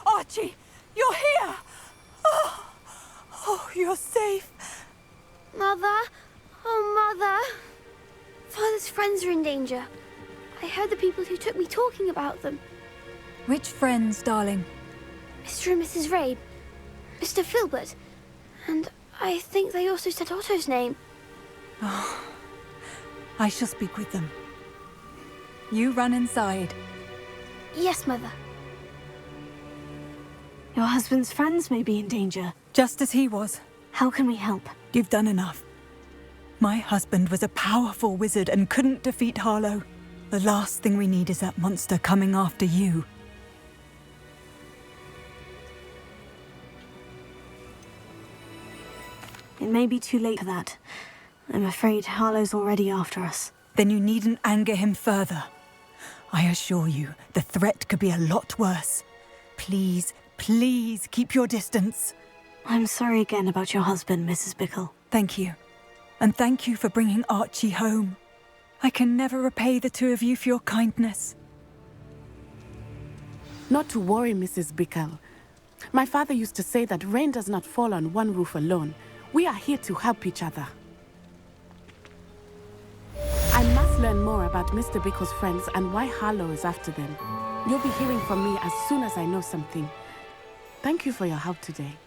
Archie, you're here! Oh, you're safe. Mother? Oh, Mother. Father's friends are in danger. I heard the people who took me talking about them. Which friends, darling? Mr. and Mrs. Rabe, Mr. Filbert, and I think they also said Otto's name. Oh, I shall speak with them. You run inside. Yes, Mother. Your husband's friends may be in danger. Just as he was. How can we help? You've done enough. My husband was a powerful wizard and couldn't defeat Harlow. The last thing we need is that monster coming after you. It may be too late for that. I'm afraid Harlow's already after us. Then you needn't anger him further. I assure you, the threat could be a lot worse. Please, please keep your distance. I'm sorry again about your husband, Mrs. Bickle. Thank you. And thank you for bringing Archie home. I can never repay the two of you for your kindness. Not to worry, Mrs. Bickle. My father used to say that rain does not fall on one roof alone. We are here to help each other. I must learn more about Mr. Bickle's friends and why Harlow is after them. You'll be hearing from me as soon as I know something. Thank you for your help today.